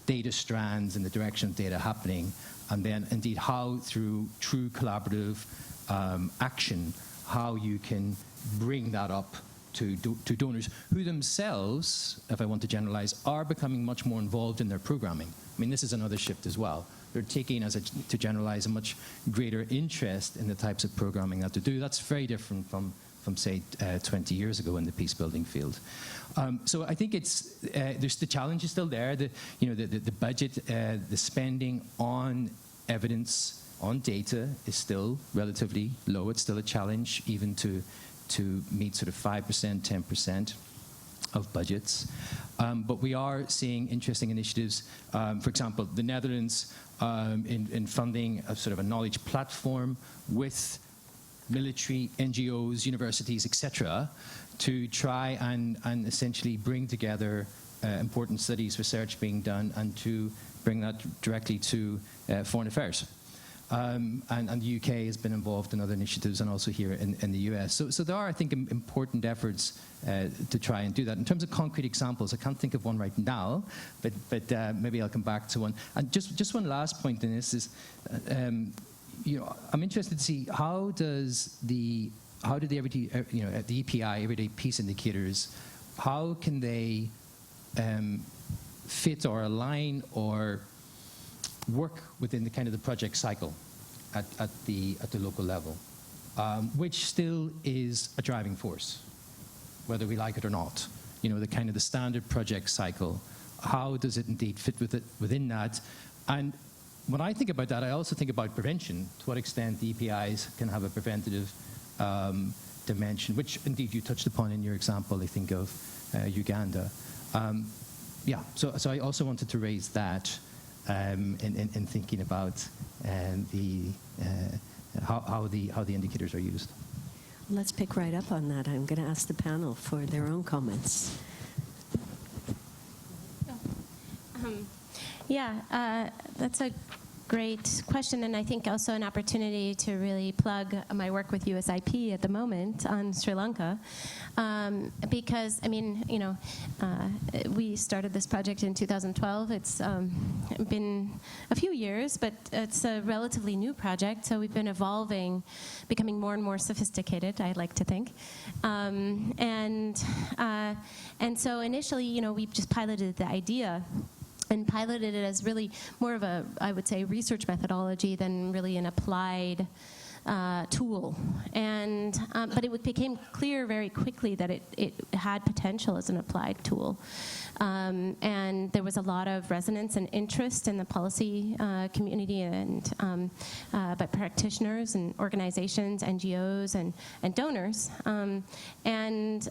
data strands and the direction of data happening, and then indeed how through true collaborative action, how you can bring that up to donors who themselves, if I want to generalize, are becoming much more involved in their programming. I mean, this is another shift as well. They're taking, to generalize, a much greater interest in the types of programming that they do. That's very different from say, 20 years ago in the peace-building field. So I think there's the challenge is still there. The budget, the spending on evidence, on data is still relatively low. It's still a challenge even to meet sort of 5%, 10% of budgets. But we are seeing interesting initiatives. For example, the Netherlands in funding a sort of a knowledge platform with military, NGOs, universities, etc., to try and essentially bring together important studies, research being done, and to bring that directly to foreign affairs. And the UK has been involved in other initiatives, and also here in the US. So there are, I think, important efforts to try and do that. In terms of concrete examples, I can't think of one right now, but maybe I'll come back to one. And just one last point in this is, I'm interested to see how do the everyday, the EPI, Everyday Peace Indicators, how can they fit or align or work within the kind of the project cycle at the local level, which still is a driving force, whether we like it or not. You know, the kind of the standard project cycle. How does it indeed fit within that? And when I think about that, I also think about prevention. To what extent the EPIs can have a preventative dimension, which indeed you touched upon in your example, I think, of Uganda. So I also wanted to raise that in thinking about how the indicators are used. Let's pick right up on that. I'm going to ask the panel for their own comments. That's a great question, and I think also an opportunity to really plug my work with USIP at the moment on Sri Lanka, because we started this project in 2012. It's been a few years, but it's a relatively new project, so we've been evolving, becoming more and more sophisticated, I'd like to think, and so initially, we just piloted the idea. And piloted it as really more of a, I would say, research methodology than really an applied tool. And but it became clear very quickly that it had potential as an applied tool. And there was a lot of resonance and interest in the policy community and by practitioners and organizations, NGOs, and donors. And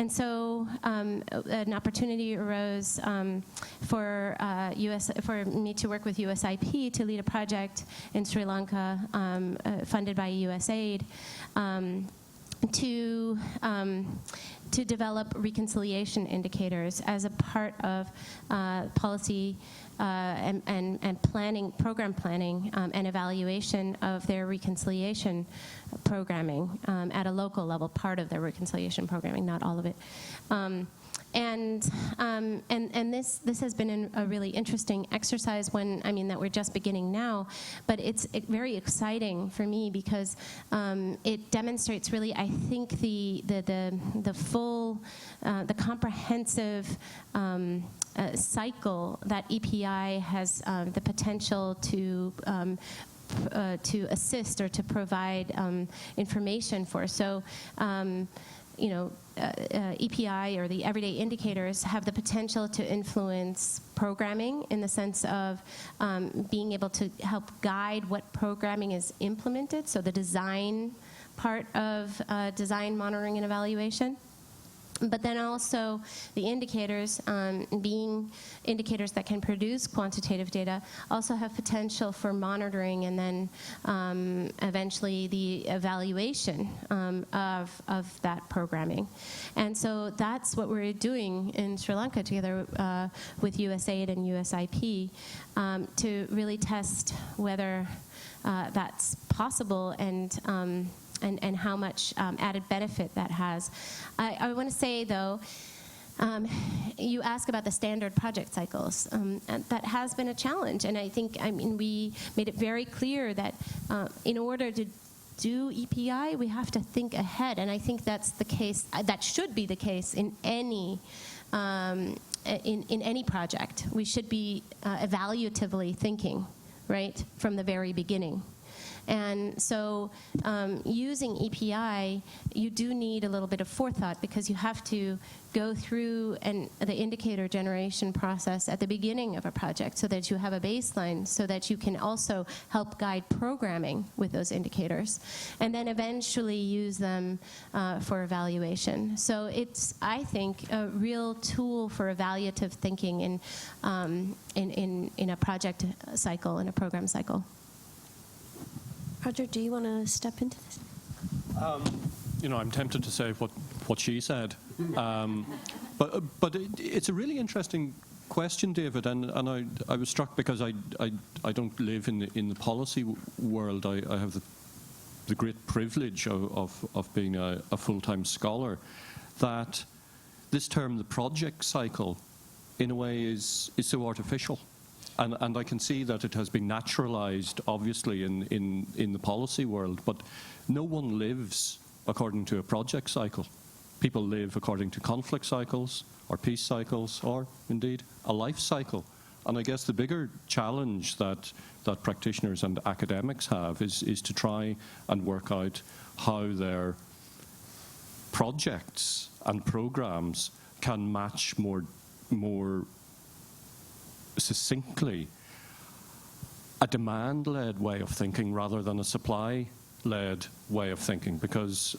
so an opportunity arose for me to work with USIP to lead a project in Sri Lanka funded by USAID to develop reconciliation indicators as a part of policy and planning, program planning, and evaluation of their reconciliation programming at a local level, part of their reconciliation programming, not all of it. And this has been a really interesting exercise that we're just beginning now, but it's very exciting for me because it demonstrates really, I think, the full, the comprehensive cycle that EPI has the potential to assist or to provide information for. So. EPI, or the everyday indicators, have the potential to influence programming in the sense of being able to help guide what programming is implemented, so the design part of design, monitoring, and evaluation. But then also the indicators, being indicators that can produce quantitative data, also have potential for monitoring and then eventually the evaluation of that programming. And so that's what we're doing in Sri Lanka together with USAID and USIP to really test whether that's possible and how much added benefit that has. I want to say, though, you ask about the standard project cycles. And that has been a challenge, and we made it very clear that in order to do EPI, we have to think ahead, and I think that's the case. That should be the case in any in any project. We should be evaluatively thinking, right, from the very beginning. And so using EPI, you do need a little bit of forethought because you have to go through the indicator generation process at the beginning of a project so that you have a baseline so that you can also help guide programming with those indicators and then eventually use them for evaluation. So it's, I think, a real tool for evaluative thinking in a project cycle, in a program cycle. Roger, do you want to step into this? I'm tempted to say what she said, but it's a really interesting question, David, and I was struck because I don't live in the policy world. I have the great privilege of being a full-time scholar. That this term, the project cycle, in a way is so artificial. And I can see that it has been naturalized, obviously, in the policy world, but no one lives according to a project cycle. People live according to conflict cycles, or peace cycles, or indeed a life cycle. And I guess the bigger challenge that practitioners and academics have is to try and work out how their projects and programs can match more succinctly a demand-led way of thinking rather than a supply-led way of thinking, because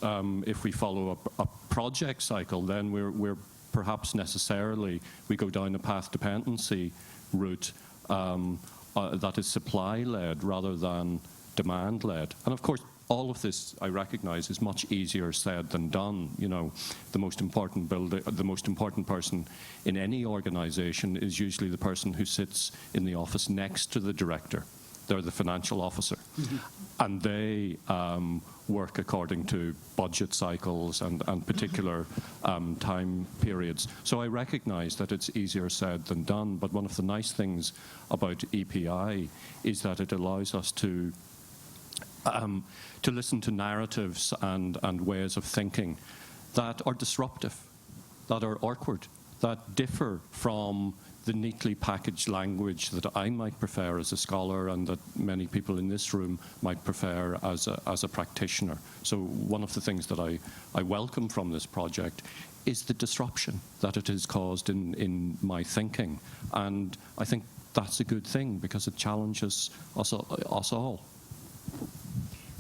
if we follow a project cycle, then we're perhaps necessarily, we go down a path dependency route that is supply-led rather than demand-led. And of course, all of this, I recognize, is much easier said than done. The most important person in any organization is usually the person who sits in the office next to the director. They're the financial officer. Mm-hmm. And they work according to budget cycles and particular time periods. So I recognize that it's easier said than done, but one of the nice things about EPI is that it allows us to listen to narratives and ways of thinking that are disruptive, that are awkward, that differ from the neatly packaged language that I might prefer as a scholar and that many people in this room might prefer as a practitioner. So one of the things that I welcome from this project is the disruption that it has caused in my thinking. And I think that's a good thing because it challenges us all.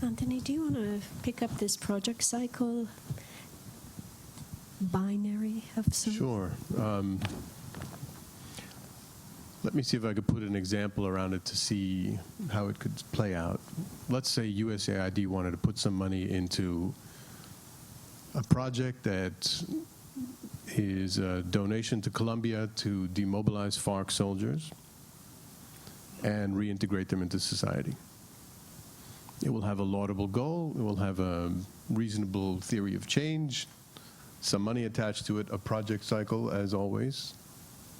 Anthony, do you want to pick up this project cycle binary of some? Sure. Let me see if I could put an example around it to see how it could play out. Let's say USAID wanted to put some money into a project that is a donation to Colombia to demobilize FARC soldiers and reintegrate them into society. It will have a laudable goal, it will have a reasonable theory of change, some money attached to it, a project cycle as always,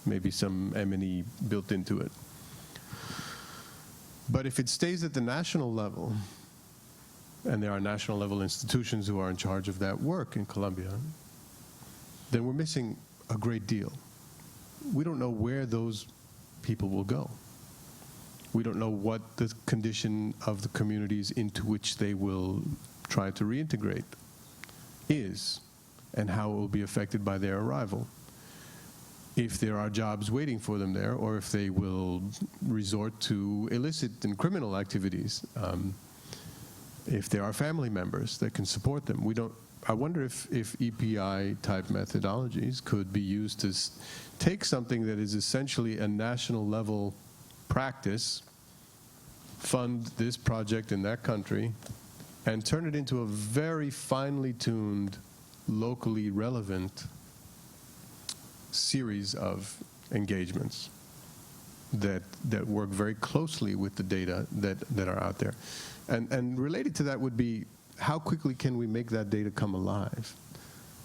maybe some M&E built into it. But if it stays at the national level, and there are national level institutions who are in charge of that work in Colombia, then we're missing a great deal. We don't know where those people will go. We don't know what the condition of the communities into which they will try to reintegrate is and how it will be affected by their arrival. If there are jobs waiting for them there, or if they will resort to illicit and criminal activities, if there are family members that can support them. We don't I wonder if EPI-type methodologies could be used to take something that is essentially a national-level practice, fund this project in that country, and turn it into a very finely tuned, locally relevant series of engagements that work very closely with the data that are out there. And related to that would be, how quickly can we make that data come alive?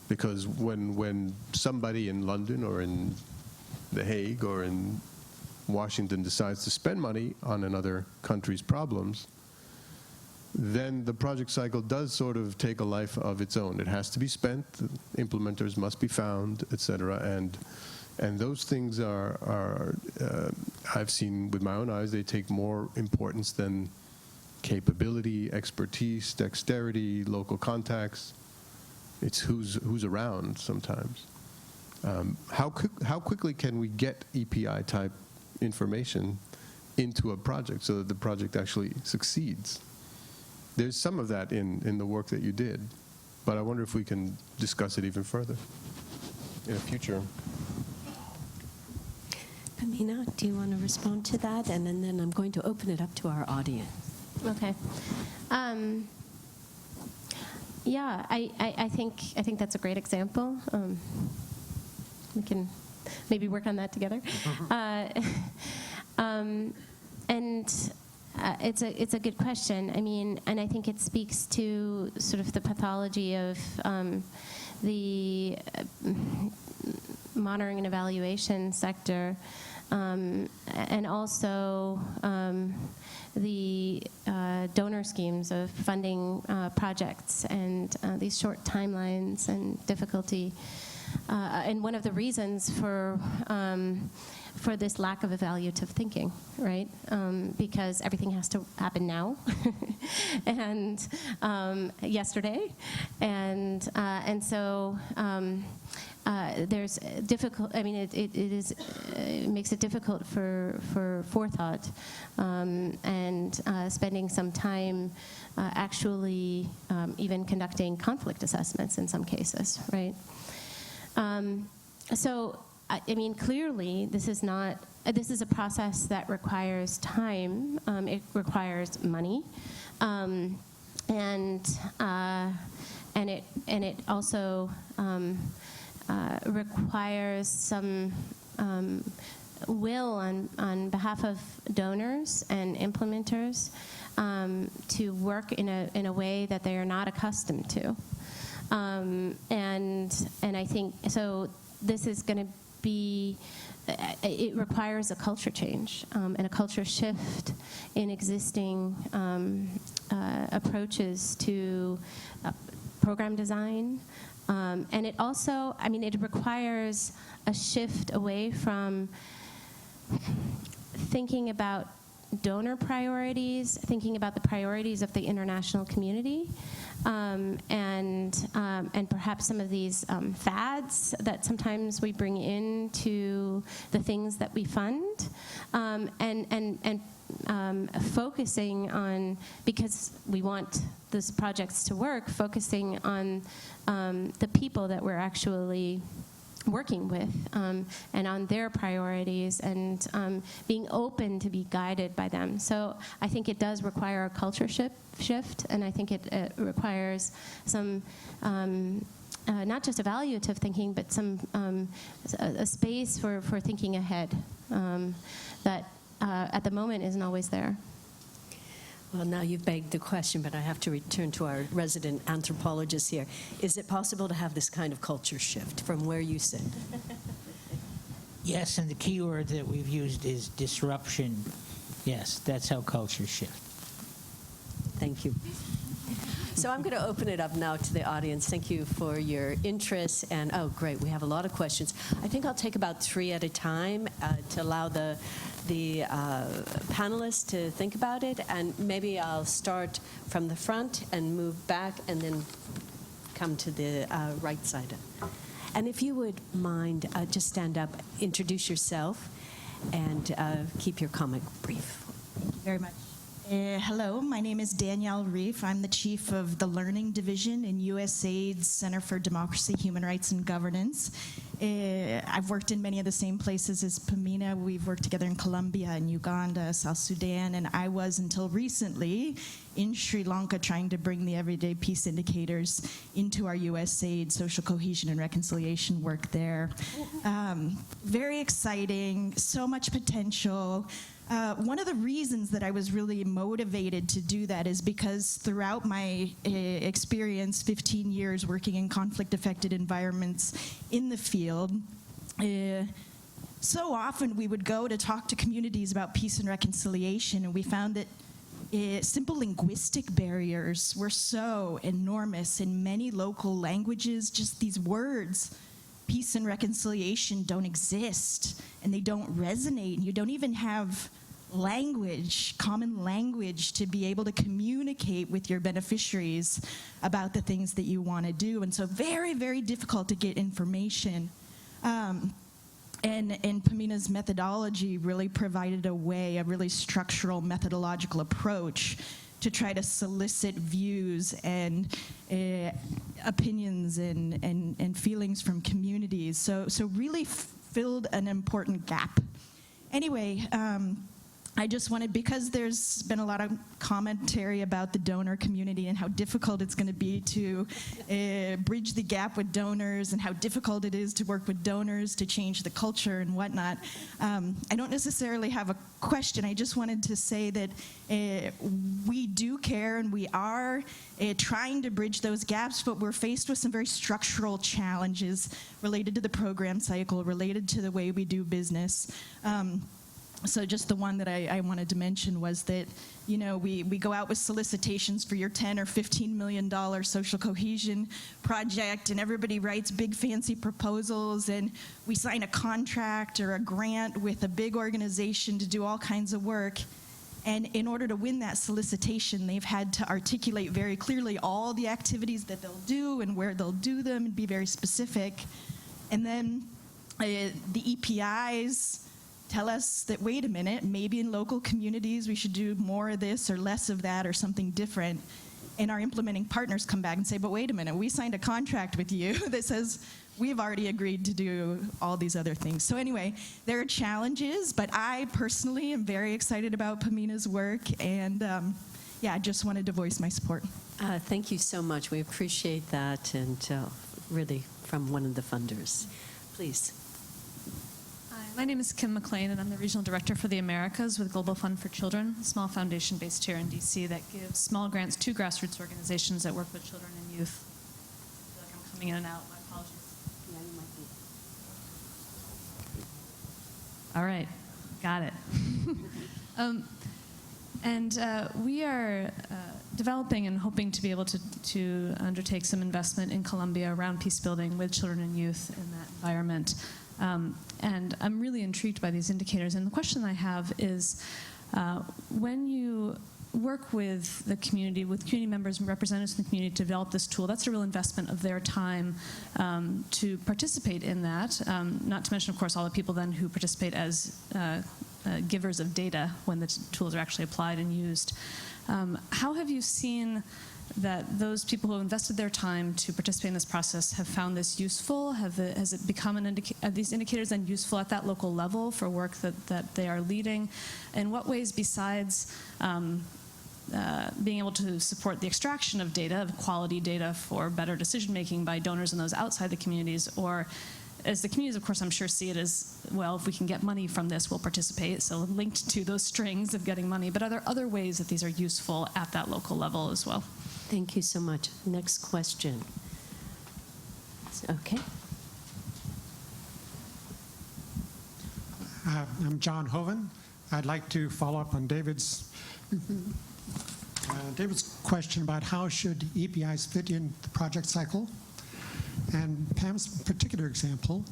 Because when somebody in London or in The Hague or in Washington decides to spend money on another country's problems, then the project cycle does sort of take a life of its own. It has to be spent, implementers must be found, et cetera, and those things are I've seen with my own eyes, they take more importance than capability, expertise, dexterity, local contacts. It's who's around sometimes. How quickly can we get EPI-type information into a project so that the project actually succeeds? There's some of that in the work that you did, but I wonder if we can discuss it even further in the future. Pamina, do you want to respond to that? And then I'm going to open it up to our audience. Okay. Yeah, I think that's a great example. We can maybe work on that together. It's a good question. I mean, and I think it speaks to sort of the pathology of the monitoring and evaluation sector, and also the donor schemes of funding projects and these short timelines and difficulty. And one of the reasons for this lack of evaluative thinking, right? Because everything has to happen now, and yesterday, and so there's difficult. I mean, it makes it difficult for forethought and spending some time actually even conducting conflict assessments in some cases, right? So, I mean, clearly, this is a process that requires time. It requires money, and it also requires some will on behalf of donors and implementers to work in a way that they are not accustomed to. And I think so. This is going to be. It requires a culture change and a culture shift in existing approaches to program design, and it also. I mean, it requires a shift away from thinking about donor priorities, thinking about the priorities of the international community, and perhaps some of these fads that sometimes we bring into the things that we fund, and focusing on, because we want these projects to work, focusing on the people that we're actually working with, and on their priorities, and being open to be guided by them. So I think it does require a culture shift, and I think it requires some not just evaluative thinking, but some a space for thinking ahead that at the moment isn't always there. Well, now you've begged the question, but I have to return to our resident anthropologist here. Is it possible to have this kind of culture shift from where you sit? Yes, and the key word that we've used is disruption. Yes, that's how cultures shift. Thank you. So I'm going to open it up now to the audience. Thank you for your interest. And, oh, great, we have a lot of questions. I think I'll take about 3 at a time to allow the panelists to think about it. And maybe I'll start from the front and move back and then come to the right side. And if you would mind, just stand up, introduce yourself, and keep your comment brief. Thank you very much. Hello, my name is Danielle Reif. I'm the chief of the Learning Division in USAID's Center for Democracy, Human Rights, and Governance. I've worked in many of the same places as Pamina. We've worked together in Colombia and Uganda, South Sudan, and I was, until recently, in Sri Lanka trying to bring the everyday peace indicators into our USAID social cohesion and reconciliation work there. Very exciting, so much potential. One of the reasons that I was really motivated to do that is because throughout my experience, 15 years working in conflict-affected environments in the field, so often we would go to talk to communities about peace and reconciliation, and we found that simple linguistic barriers were so enormous in many local languages. Just these words, peace and reconciliation, don't exist, and they don't resonate, and you don't even have language, common language, to be able to communicate with your beneficiaries about the things that you want to do. And so very, very difficult to get information. And Pamina's methodology really provided a way, a really structural methodological approach to try to solicit views and opinions and feelings from communities. So really filled an important gap. Anyway, I just wanted, because there's been a lot of commentary about the donor community and how difficult it's going to be to bridge the gap with donors and how difficult it is to work with donors to change the culture and whatnot. I don't necessarily have a question. I just wanted to say that we do care and we are trying to bridge those gaps, but we're faced with some very structural challenges related to the program cycle, related to the way we do business. So just the one that I wanted to mention was that, you know, we go out with solicitations for your $10 or $15 million social cohesion project, and everybody writes big fancy proposals, and we sign a contract or a grant with a big organization to do all kinds of work. And in order to win that solicitation, they've had to articulate very clearly all the activities that they'll do and where they'll do them and be very specific. And then the EPIs tell us that, wait a minute, maybe in local communities we should do more of this or less of that or something different. And our implementing partners come back and say, but wait a minute, we signed a contract with you that says we've already agreed to do all these other things. So anyway, there are challenges, but I personally am very excited about Pamina's work, and yeah, I just wanted to voice my support. Thank you so much. We appreciate that, and really from one of the funders. Please. My name is Kim McLean, and I'm the Regional Director for the Americas with Global Fund for Children, a small foundation based here in DC that gives small grants to grassroots organizations that work with children and youth. I feel like I'm coming in and out. My apologies. Yeah, you might be. All right, got it. We are developing and hoping to be able to undertake some investment in Colombia around peace building with children and youth in that environment. And I'm really intrigued by these indicators. And the question I have is, when you work with the community, with community members and representatives in the community to develop this tool, that's a real investment of their time to participate in that. Not to mention, of course, all the people then who participate as givers of data when the tools are actually applied and used. How have you seen that those people who invested their time to participate in this process have found this useful? Has it become are these indicators then useful at that local level for work that they are leading? In what ways, besides being able to support the extraction of data, of quality data for better decision making by donors and those outside the communities, or as the communities, of course, I'm sure see it as, well, if we can get money from this, we'll participate, so linked to those strings of getting money. But are there other ways that these are useful at that local level as well? Thank you so much. Next question. Okay. I'm John Hoven. I'd like to follow up on David's question about how should EPIs fit in the project cycle, and Pam's particular example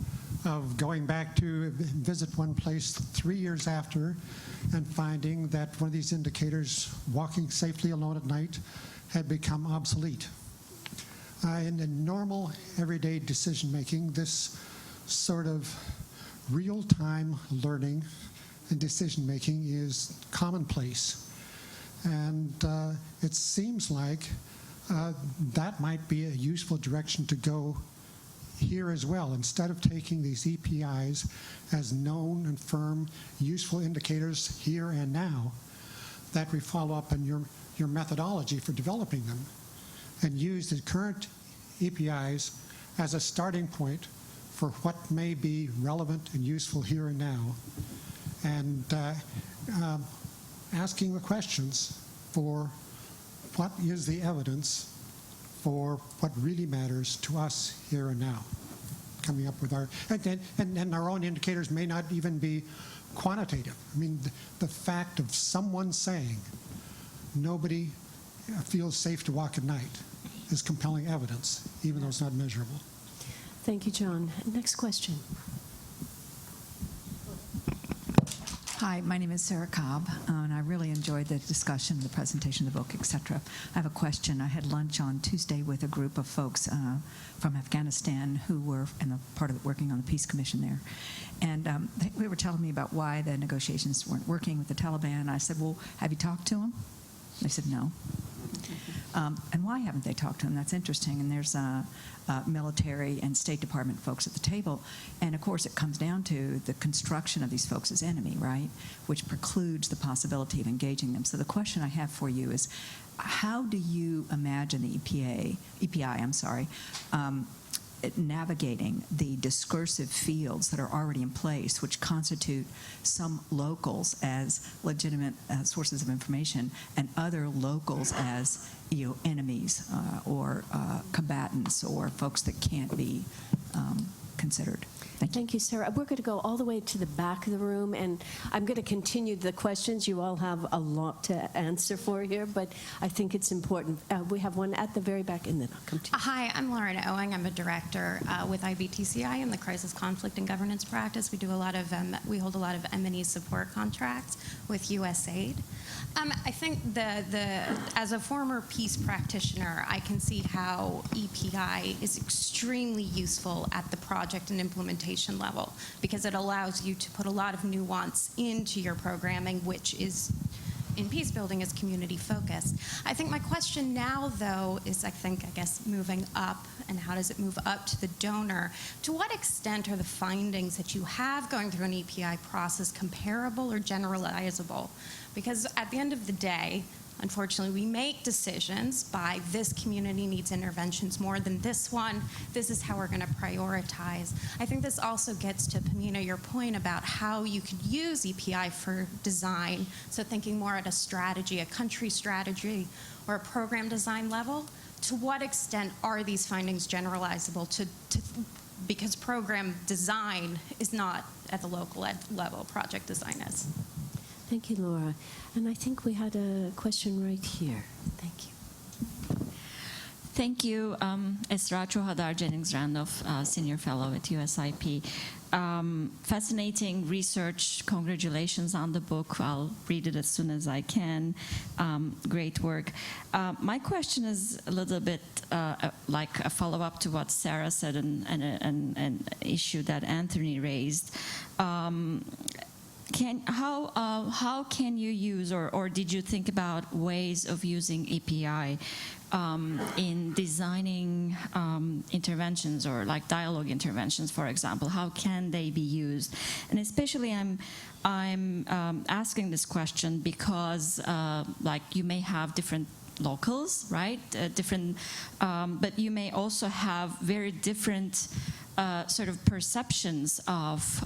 of going back to visit one place 3 years after and finding that one of these indicators, walking safely alone at night, had become obsolete. In the normal everyday decision making, this sort of real-time learning and decision making is commonplace. And it seems like that might be a useful direction to go here as well. Instead of taking these EPIs as known and firm, useful indicators here and now, that we follow up on your methodology for developing them and use the current EPIs as a starting point for what may be relevant and useful here and now, and asking the questions for what is the evidence for what really matters to us here and now. Coming up with our, and our own indicators may not even be quantitative. I mean, the fact of someone saying nobody feels safe to walk at night is compelling evidence, even though it's not measurable. Thank you, John. Next question. Hi, my name is Sarah Cobb, and I really enjoyed the discussion, the presentation of the book, etc. I have a question. I had lunch on Tuesday with a group of folks from Afghanistan who were part of working on the Peace Commission there. And they were telling me about why the negotiations weren't working with the Taliban. I said, well, have you talked to them? They said, no. And why haven't they talked to them? That's interesting. And there's military and State Department folks at the table. And of course, it comes down to the construction of these folks as enemy, right? Which precludes the possibility of engaging them. So the question I have for you is, how do you imagine the EPI, navigating the discursive fields that are already in place, which constitute some locals as legitimate sources of information and other locals as enemies or combatants or folks that can't be considered? Thank you, Sarah. We're going to go all the way to the back of the room, and I'm going to continue the questions. You all have a lot to answer for here, but I think it's important. We have one at the very back, and then I'll come to you. Hi, I'm Lauren Owing. I'm a director with IBTCI in the Crisis, Conflict, and Governance practice. We do a lot of, we hold a lot of M&E support contracts with USAID. I think as a former peace practitioner, I can see how EPI is extremely useful at the project and implementation level because it allows you to put a lot of nuance into your programming, which is in peace building is community focused. I think my question now, though, is I guess moving up, and how does it move up to the donor? To what extent are the findings that you have going through an EPI process comparable or generalizable? Because at the end of the day, unfortunately, we make decisions by this community needs interventions more than this one. This is how we're going to prioritize. I think this also gets to, Pamina, your point about how you could use EPI for design. So thinking more at a strategy, a country strategy, or a program design level. To what extent are these findings generalizable because program design is not at the local level, project design is? Thank you, Laura. And I think we had a question right here. Thank you. Thank you. Esra Chohadar, Jennings, Randolph, Senior Fellow at USIP. Fascinating research. Congratulations on the book. I'll read it as soon as I can. Great work. My question is a little bit like a follow-up to what Sarah said and an issue that Anthony raised. How can you use, or did you think about ways of using EPI in designing interventions or like dialogue interventions, for example? How can they be used? And especially I'm asking this question because like you may have different locals, right? But you may also have very different sort of perceptions of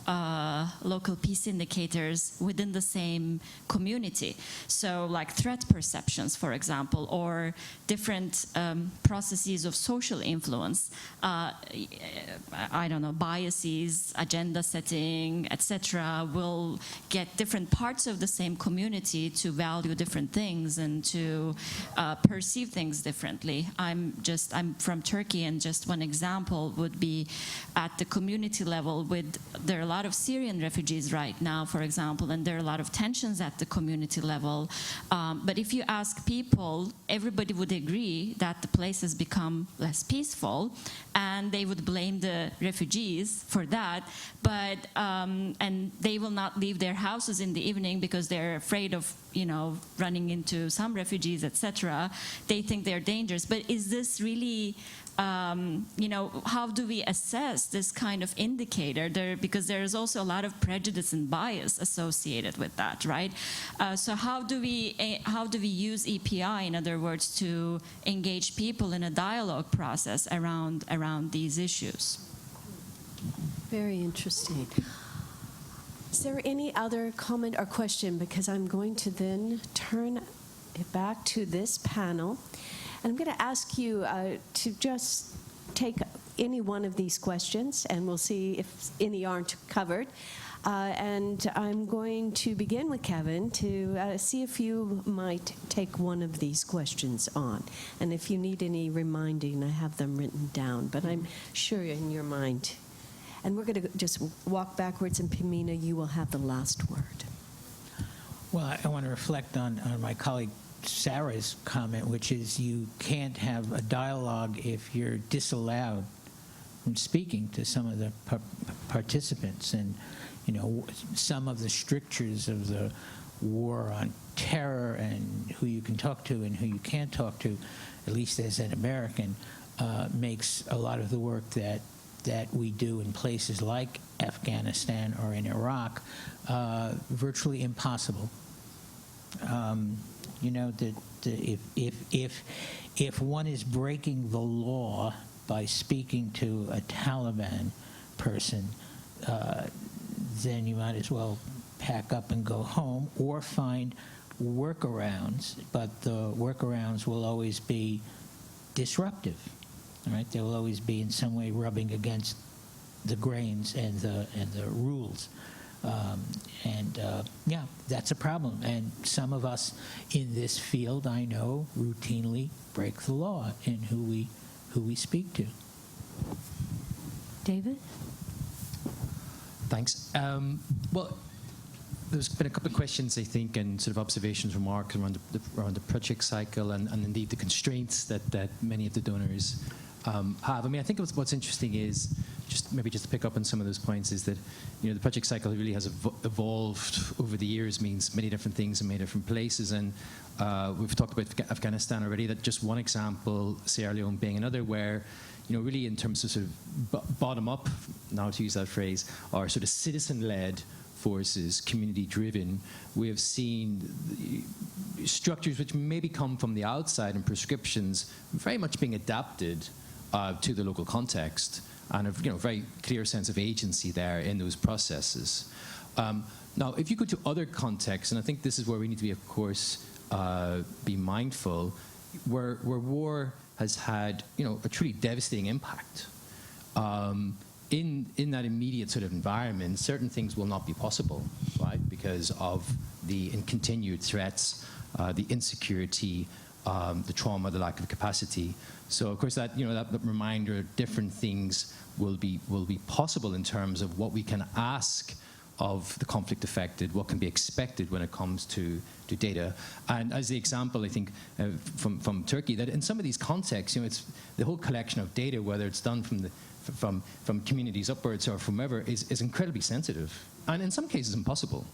local peace indicators within the same community. So like threat perceptions, for example, or different processes of social influence, I don't know, biases, agenda setting, etc., will get different parts of the same community to value different things and to perceive things differently. I'm from Turkey, and just one example would be at the community level. There are a lot of Syrian refugees right now, for example, and there are a lot of tensions at the community level. But if you ask people, everybody would agree that the place has become less peaceful, and they would blame the refugees for that. But and they will not leave their houses in the evening because they're afraid of, you know, running into some refugees, etc. They think they're dangerous. But is this really, you know, how do we assess this kind of indicator? Because there is also a lot of prejudice and bias associated with that, right? So how do we use EPI, in other words, to engage people in a dialogue process around these issues? Very interesting. Is there any other comment or question? Because I'm going to then turn it back to this panel. And I'm going to ask you to just take any one of these questions, and we'll see if any aren't covered. And I'm going to begin with Kevin to see if you might take one of these questions on. And if you need any reminding, I have them written down, but I'm sure in your mind. And we're going to just walk backwards, and Pamina, you will have the last word. Well, I want to reflect on my colleague Sarah's comment, which is you can't have a dialogue if you're disallowed from speaking to some of the participants. And, you know, some of the strictures of the war on terror and who you can talk to and who you can't talk to, at least as an American, makes a lot of the work that we do in places like Afghanistan or in Iraq virtually impossible. You know, if one is breaking the law by speaking to a Taliban person, then you might as well pack up and go home or find workarounds. But the workarounds will always be disruptive. Right? They will always be in some way rubbing against the grains and the rules. Yeah, that's a problem. And some of us in this field, I know, routinely break the law in who we speak to. David? Thanks. Well, there's been a couple of questions, I think, and sort of observations, remarks around the project cycle and indeed the constraints that many of the donors have. I mean, I think what's interesting is just to pick up on some of those points is that, you know, the project cycle really has evolved over the years, means many different things in many different places. And we've talked about Afghanistan already. That just one example, Sierra Leone being another, where, you know, really in terms of sort of bottom up, now to use that phrase, or sort of citizen-led forces, community-driven, we have seen structures which maybe come from the outside and prescriptions very much being adapted to the local context, and a, you know, very clear sense of agency there in those processes. Now, if you go to other contexts, and I think this is where we need to be, of course, be mindful, where war has had, you know, a truly devastating impact. In that immediate sort of environment, certain things will not be possible, right? Because of the continued threats, the insecurity, the trauma, the lack of capacity. So of course that, you know, that reminder, different things will be possible in terms of what we can ask of the conflict affected, what can be expected when it comes to data. And as the example, I think, from Turkey, that in some of these contexts, you know, it's the whole collection of data, whether it's done from communities upwards or from wherever, is incredibly sensitive, and in some cases impossible,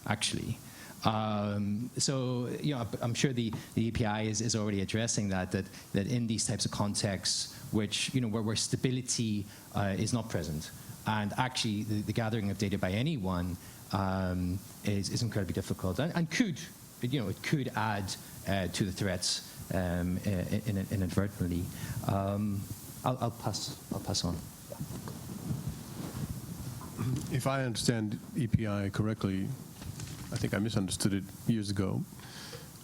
actually. So, you know, I'm sure the EPI is already addressing that in these types of contexts, which, you know, where stability is not present, and actually the gathering of data by anyone is incredibly difficult, and could, you know, it could add to the threats inadvertently. I'll pass on. If I understand EPI correctly, I think I misunderstood it years ago,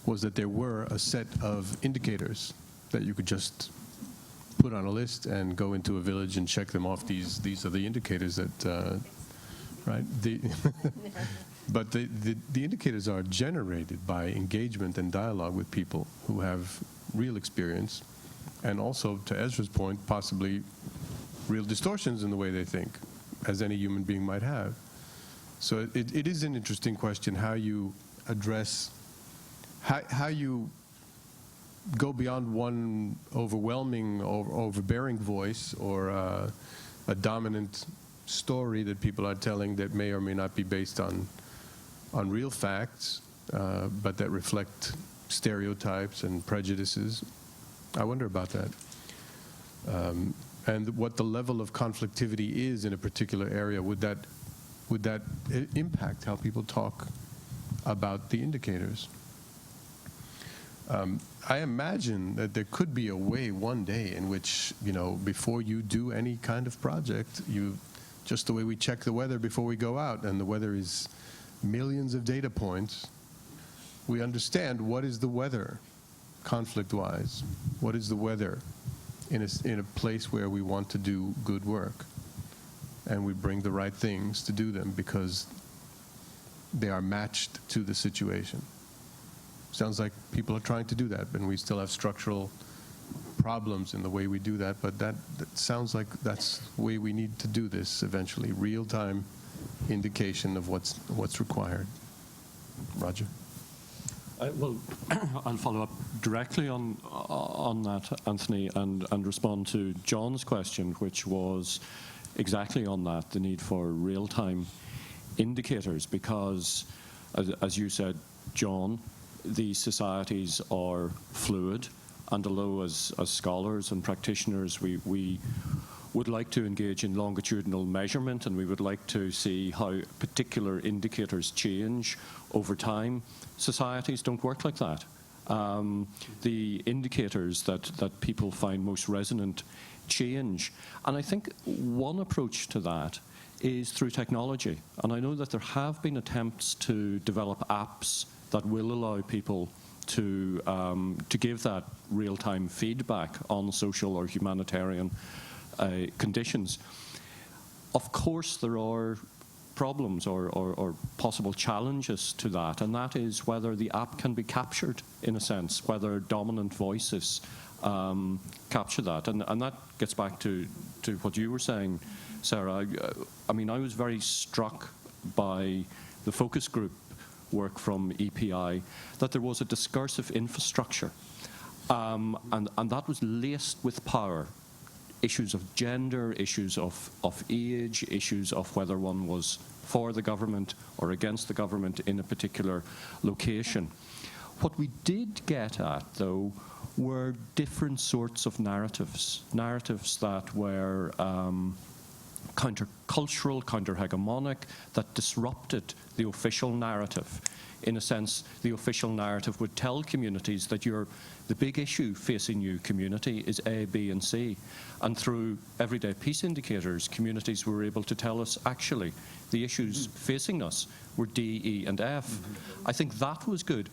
was that there were a set of indicators that you could just put on a list and go into a village and check them off. These are the indicators that, right? But the indicators are generated by engagement and dialogue with people who have real experience, and also, to Ezra's point, possibly real distortions in the way they think, as any human being might have. So it is an interesting question how you address, how you go beyond one overwhelming or overbearing voice or a dominant story that people are telling that may or may not be based on real facts, but that reflect stereotypes and prejudices. I wonder about that. And what the level of conflictivity is in a particular area. Would that impact how people talk about the indicators? I imagine that there could be a way one day in which, before you do any kind of project, just the way we check the weather before we go out, and the weather is millions of data points, we understand what is the weather, conflict-wise. What is the weather in a place where we want to do good work? And we bring the right things to do them because they are matched to the situation. Sounds like people are trying to do that, and we still have structural problems in the way we do that, but that sounds like that's the way we need to do this eventually, real-time indication of what's required. Roger? Well, I'll follow up directly on that, Anthony, and respond to John's question, which was exactly on that, the need for real-time indicators, because, as you said, John, these societies are fluid, and although as scholars and practitioners we would like to engage in longitudinal measurement, and we would like to see how particular indicators change over time, societies don't work like that. The indicators that people find most resonant change. And I think one approach to that is through technology. And I know that there have been attempts to develop apps that will allow people to give that real-time feedback on social or humanitarian conditions. Of course, there are problems or possible challenges to that, and that is whether the app can be captured, in a sense, whether dominant voices capture that. And that gets back to what you were saying, Sarah. I mean, I was very struck by the focus group work from EPI, that there was a discursive infrastructure, and that was laced with power. Issues of gender, issues of age, issues of whether one was for the government or against the government in a particular location. What we did get at, though, were different sorts of narratives that were countercultural, counter-hegemonic, that disrupted the official narrative. In a sense, the official narrative would tell communities that the big issue facing you, community, is A, B, and C. And through everyday peace indicators, communities were able to tell us, actually, the issues facing us were D, E, and F. I think that was good.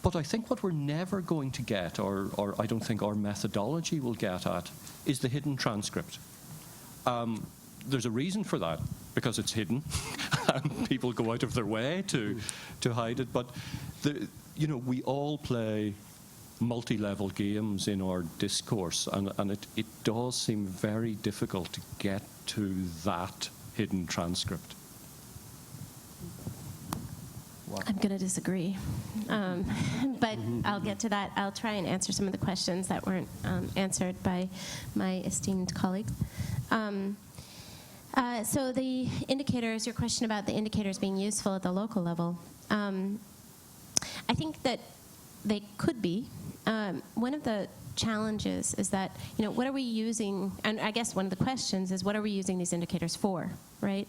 But I think what we're never going to get, or I don't think our methodology will get at, is the hidden transcript. There's a reason for that, because it's hidden, and people go out of their way to hide it. But we all play multi-level games in our discourse, and it does seem very difficult to get to that hidden transcript. I'm going to disagree, but I'll get to that. I'll try and answer some of the questions that weren't answered by my esteemed colleagues. So the indicators, your question about the indicators being useful at the local level, I think that they could be. One of the challenges is that, what are we using, and I guess one of the questions is, what are we using these indicators for, right?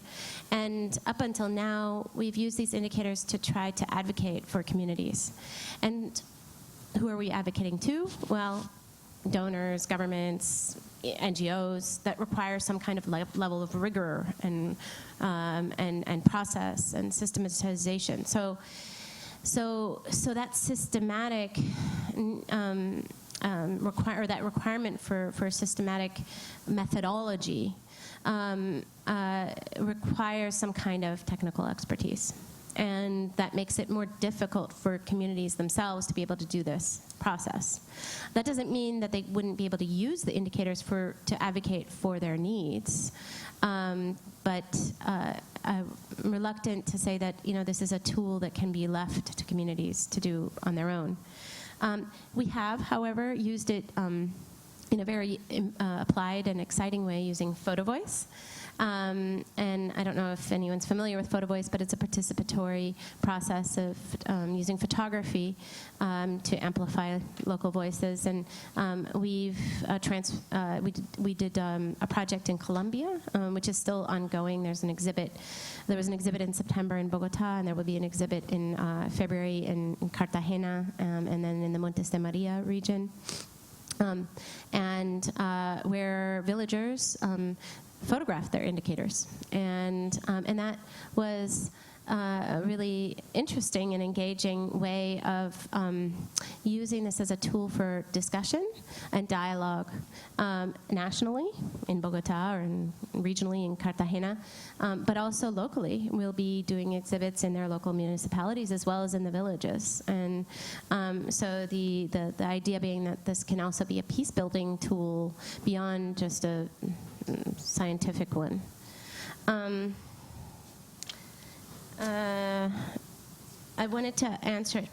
And up until now, we've used these indicators to try to advocate for communities. And who are we advocating to? Well, donors, governments, NGOs that require some kind of level of rigor and process and systematization. So that systematic that requirement for systematic methodology requires some kind of technical expertise. and that makes it more difficult for communities themselves to be able to do this process. That doesn't mean that they wouldn't be able to use the indicators to advocate for their needs, but I'm reluctant to say that this is a tool that can be left to communities to do on their own. We have, however, used it in a very applied and exciting way using Photo Voice. And I don't know if anyone's familiar with Photo Voice, but it's a participatory process of using photography to amplify local voices. And we did a project in Colombia, which is still ongoing. There was an exhibit in September in Bogota, and there will be an exhibit in February in Cartagena, and then in the Montes de Maria region. Where villagers photographed their indicators, and that was a really interesting and engaging way of using this as a tool for discussion and dialogue nationally in Bogota or regionally in Cartagena, but also locally. We'll be doing exhibits in their local municipalities as well as in the villages. And so the idea being that this can also be a peace-building tool beyond just a scientific one. I wanted to answer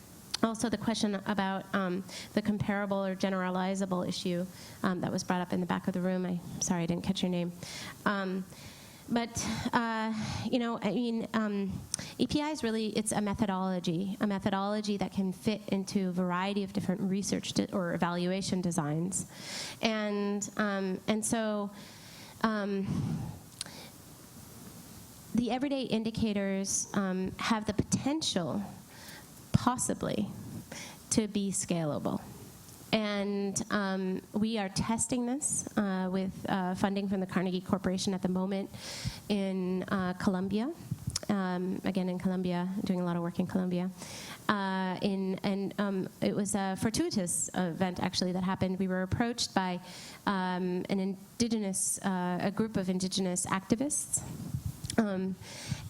also the question about the comparable or generalizable issue that was brought up in the back of the room. Sorry, I didn't catch your name. EPI is really, it's a methodology that can fit into a variety of different research or evaluation designs. And so the everyday indicators have the potential, possibly, to be scalable. And we are testing this with funding from the Carnegie Corporation at the moment in Colombia. Again, in Colombia, doing a lot of work in Colombia. It was a fortuitous event, actually, that happened. We were approached by a group of indigenous activists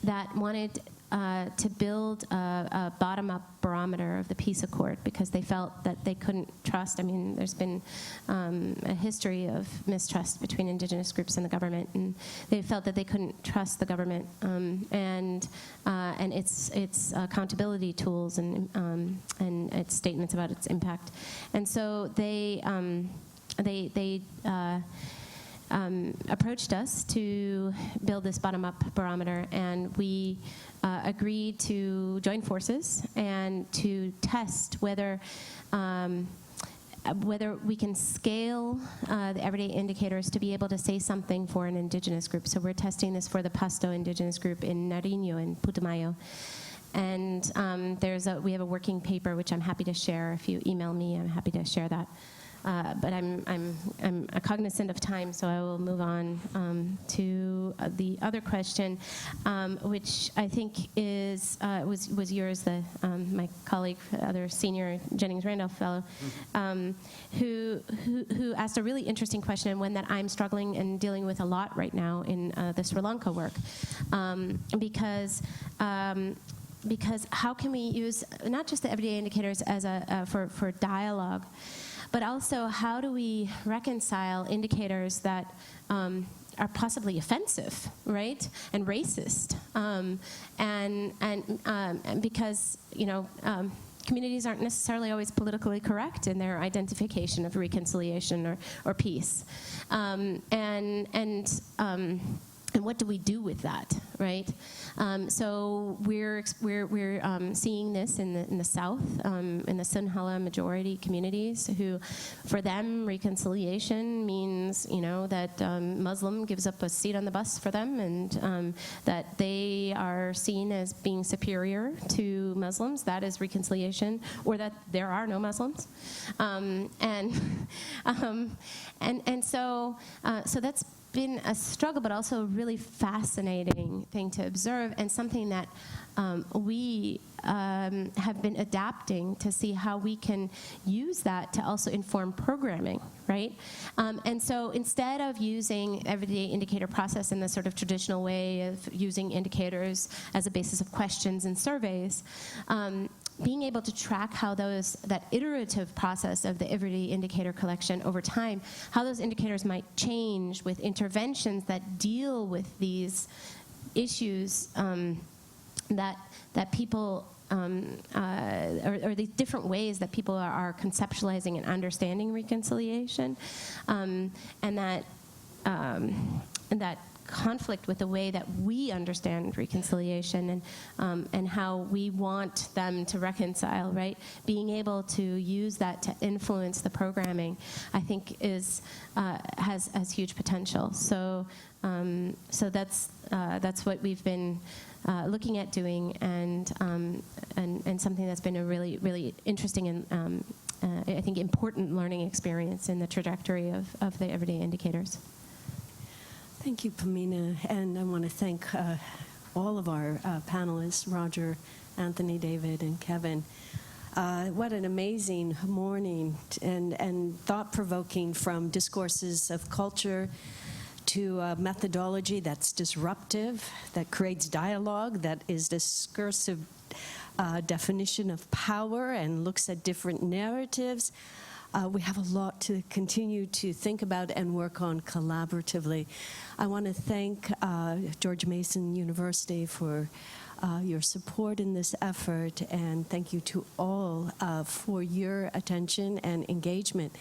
that wanted to build a bottom-up barometer of the peace accord because they felt that they couldn't trust. I mean, there's been a history of mistrust between indigenous groups and the government, and they felt that they couldn't trust the government and its accountability tools and its statements about its impact. And so they approached us to build this bottom-up barometer, and we agreed to join forces and to test whether we can scale the everyday indicators to be able to say something for an indigenous group. So we're testing this for the Pasto indigenous group in Nariño in Putumayo. And we have a working paper which I'm happy to share. If you email me, I'm happy to share that. But I'm cognizant of time, so I will move on to the other question, which I think was yours, my colleague, other senior Jennings Randolph fellow, who asked a really interesting question, and one that I'm struggling and dealing with a lot right now in the Sri Lanka work, because how can we use not just the everyday indicators as for dialogue, but also how do we reconcile indicators that are possibly offensive, right, and racist, and because communities aren't necessarily always politically correct in their identification of reconciliation or peace, and what do we do with that, right? So we're seeing this in the South, in the Sinhala majority communities, who, for them, reconciliation means that Muslim gives up a seat on the bus for them, and that they are seen as being superior to Muslims. That is reconciliation, or that there are no Muslims, so that's been a struggle, but also a really fascinating thing to observe, and something that we have been adapting to see how we can use that to also inform programming, right? And so instead of using everyday indicator process in the sort of traditional way of using indicators as a basis of questions and surveys, being able to track how that iterative process of the everyday indicator collection over time, how those indicators might change with interventions that deal with these issues that people, or these different ways that people are conceptualizing and understanding reconciliation, and that conflict with the way that we understand reconciliation, and how we want them to reconcile, right? Being able to use that to influence the programming, I think, has huge potential. So that's what we've been looking at doing, and something that's been a really, really interesting and I think important learning experience in the trajectory of the everyday indicators. Thank you, Pamina, and I want to thank all of our panelists, Roger, Anthony, David, and Kevin. What an amazing morning, and thought-provoking, from discourses of culture to a methodology that's disruptive, that creates dialogue, that is discursive definition of power and looks at different narratives. We have a lot to continue to think about and work on collaboratively. I want to thank George Mason University for your support in this effort, and thank you to all for your attention and engagement.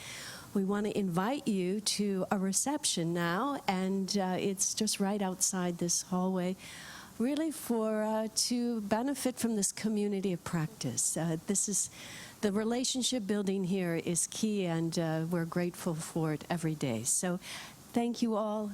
We want to invite you to a reception now, and it's just right outside this hallway, really to benefit from this community of practice. The relationship building here is key, and we're grateful for it every day. So thank you all.